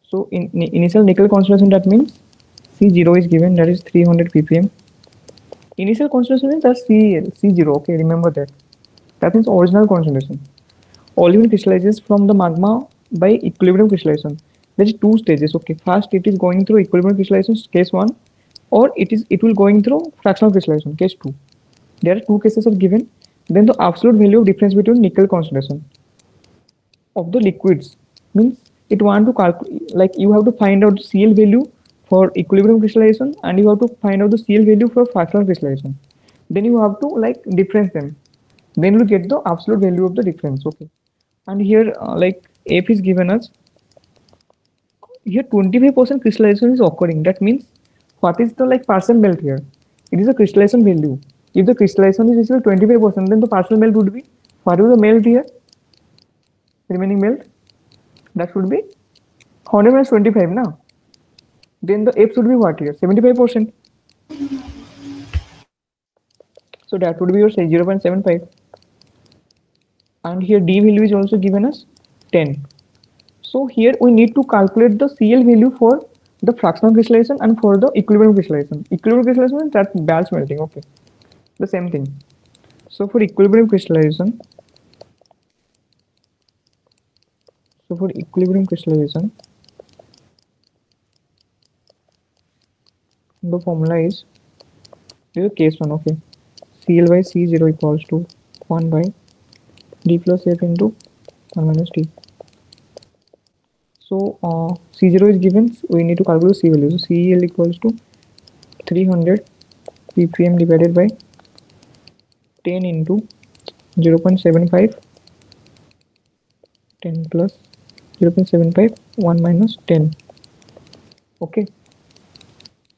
So in initial nickel concentration, that means C0 is given, that is 300 ppm. Initial concentration is just C0. Okay, remember that. That means original concentration. Olivine crystallizes from the magma by equilibrium crystallization. There is two stages. Okay, first it is going through equilibrium crystallization, case 1, or it will going through fractional crystallization, case 2. There are two cases are given. Then the absolute value of difference between nickel concentration of the liquids means it want to calculate, like you have to find out the CL value for equilibrium crystallization and you have to find out the CL value for fractional crystallization. Then you have to like difference them. Then you get the absolute value of the difference. Okay. And here like F is given us. Here 25% crystallization is occurring. That means what is the like partial melt here? It is a crystallization value. If the crystallization is equal to 25%, then the partial melt would be, what is the melt here? Remaining melt, that should be 100 minus 25 now. Then the F should be what here? 75%. So that would be your say 0.75. And here D value is also given as 10. So here we need to calculate the CL value for the fractional crystallization and for the equilibrium crystallization. Equilibrium crystallization, that's batch melting. Okay, the same thing. So for equilibrium crystallization, the formula is, this is case 1. Okay, CL by C0 equals to 1 by D plus F into 1 minus T. So C0 is given, so we need to calculate C value. So CL equals to 300 ppm divided by 10 into 0.75, 10 plus 0.75, 1 minus 10. Okay,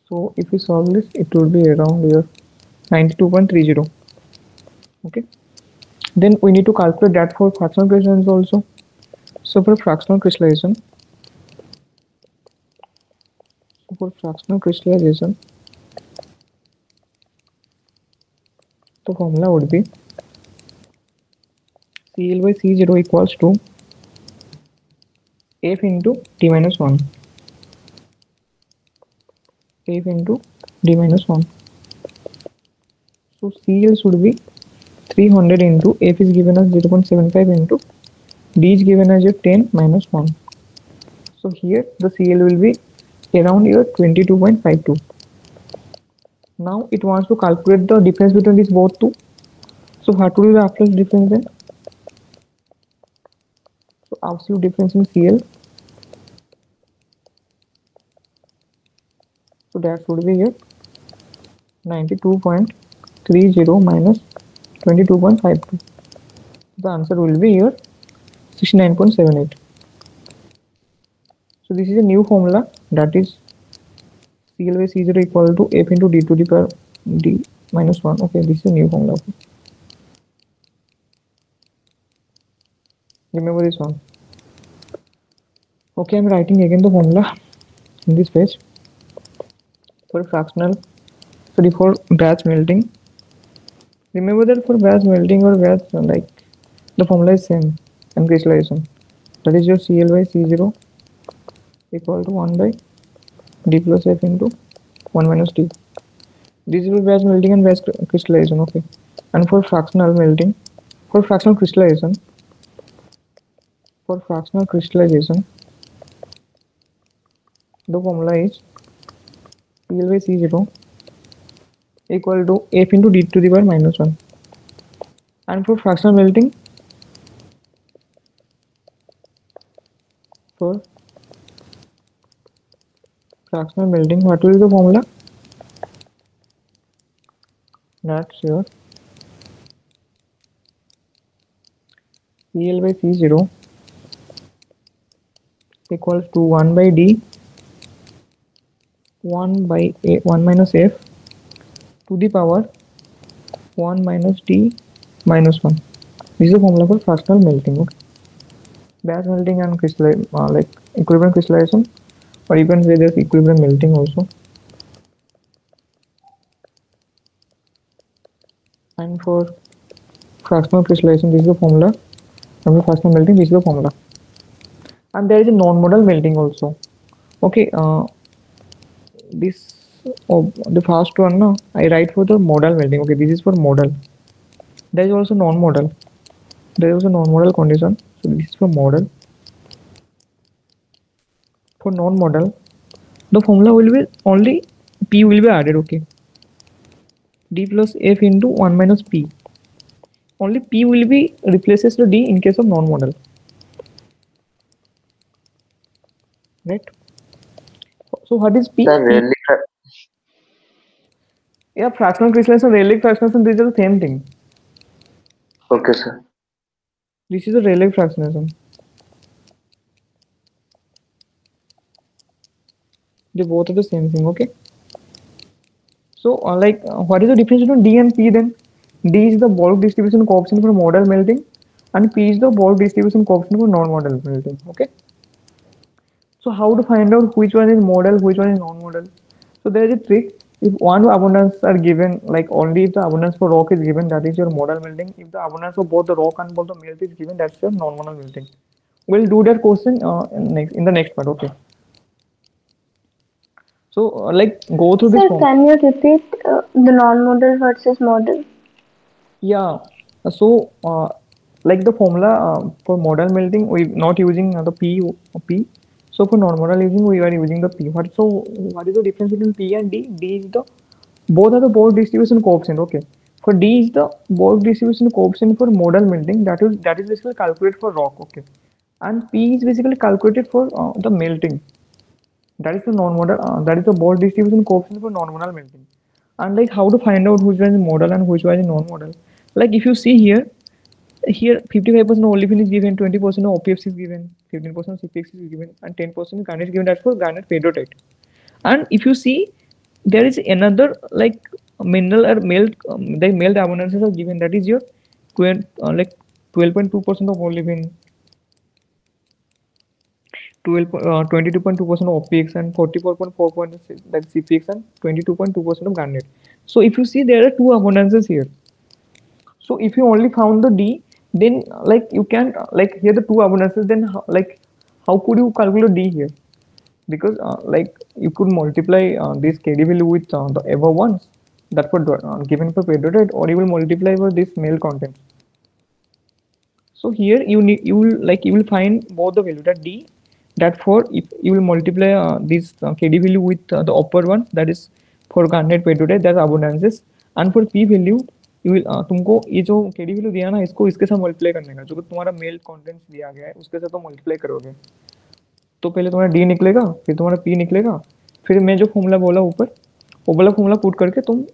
so if we solve this, it would be around here 92.30. Okay, then we need to calculate that for fractional crystallization also. So for fractional crystallization, the formula would be CL by C0 equals to F into D minus 1. F into D minus 1. So CL should be 300 into F is given as 0.75 into D is given as your 10 minus 1. So here the CL will be around your 22.52. Now it wants to calculate the difference between these both two. So what will be the absolute difference then? So absolute difference in CL. So that would be here 92.30 minus 22.52. The answer will be here 69.78. So this is a new formula, that is CL by C0 equal to F into D to the power D minus 1. Okay, this is a new formula. Okay. Remember this one. Okay, I'm writing again the formula in this page. For fractional, sorry, for batch melting. Remember that for batch melting or batch, like the formula is same and crystallization. That is your CL by C0 equal to 1 by D plus F into 1 minus T. This is for batch melting and batch crystallization. Okay, and for fractional melting, for fractional crystallization, the formula is CL by C0 equal to F into D to the power minus 1. And for fractional melting, what will be the formula? That's your CL by C0 equals to 1 by D 1 by 1 minus F to the power 1 minus D minus 1. This is the formula for fractional melting. Okay. Batch melting and like equilibrium crystallization, or you can say there's equilibrium melting also. And for fractional crystallization, this is the formula. And for fractional melting, this is the formula. And there is a non-modal melting also. Okay, this the first one now I write for the modal melting. Okay, this is for modal. There is also non-modal. There is also non-modal condition. So this is for modal. For non-modal, the formula will be only P will be added. Okay, D plus F into 1 minus P. Only P will be replaces the D in case of non-modal. Right? So what is P? Sir, really? Yeah, fractional crystallization, Rayleigh fractionation, these are the same thing. Okay, sir. This is a Rayleigh fractionation. They both are the same thing, okay? So, what is the difference between D and P then? D is the bulk distribution coefficient for modal melting, and P is the bulk distribution coefficient for non-modal melting, okay? So, how to find out which one is modal, which one is non-modal? So, there is a trick. If one abundance are given, like only if the abundance for rock is given, that is your modal melting. If the abundance of both the rock and both the melt is given, that's your non-modal melting. We'll do that question in the next part, okay? So, go through this Sir, form. can you repeat the non-model versus model? Yeah. So, like the formula for modal melting, we not using the P. So for non-modal using, we are using the P. What is the difference between P and D? D is the both are the bulk distribution coefficient. Okay. For D is the bulk distribution coefficient for modal melting. That is basically calculated for rock. Okay. And P is basically calculated for the melting. That is the non-modal. That is the bulk distribution coefficient for non-modal melting. And like how to find out which one is modal and which one is non-modal. Like if you see here 55% olefin is given, 20% of OPFC is given, 15% CPX is given, and 10% garnet is given. That's for garnet peridotite. And if you see, there is another like mineral or melt, the melt abundances are given. That is your 12.2% of olefin, 22.2% of OPX, and 44.4% that is CPX, and 22.2% of garnet. So if you see, there are two abundances here. So if you only found the D, then like you can like here the two abundances, then how could you calculate D here? Because like you could multiply this KD value with the above ones that were given for peridotite, or you will multiply for this male content. So here you will find both the value that D, that for if you will multiply this KD value with the upper one, that is for garnet peridotite, that abundances, and for P value you will तुमको ये जो KD value दिया ना, इसको इसके साथ multiply करने का, जो तुम्हारा मेल कंटेंट्स दिया गया है उसके साथ तुम मल्टीप्लाई करोगे तो पहले तुम्हारा D निकलेगा, फिर तुम्हारा P निकलेगा, फिर मैं जो फॉर्मूला बोला ऊपर वो वाला फॉर्मूला पुट करके तुम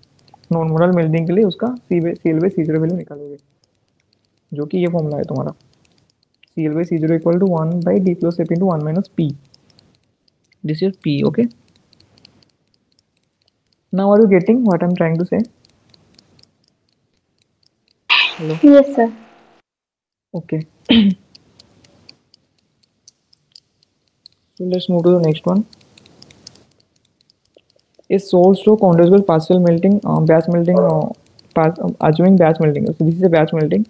नॉन मोडल मेल्टिंग के लिए उसका CL/C0 वैल्यू निकालोगे, जो कि ये फॉर्मूला है तुम्हारा CL/C0 equal to 1 by D plus F into 1 minus P. This is P, okay? Now are you getting what I'm trying to say? Hello? Yes, sir. Okay. So let's move to the next one. Is source to condensable partial melting, batch melting, assuming batch melting. So this is a batch melting.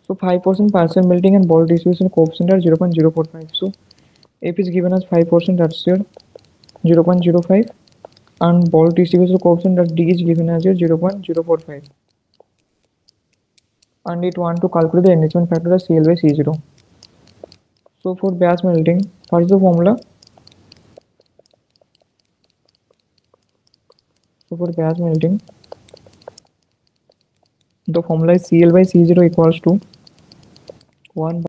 So 5% partial melting and bulk distribution coefficient are 0.045. So F is given as 5%, that's your 0.05, and bulk distribution coefficient that D is given as your 0.045. And it want to calculate the enrichment factor as CL/C0. So for batch melting, what is the formula? So for batch melting, the formula is CL/C0 equals to 1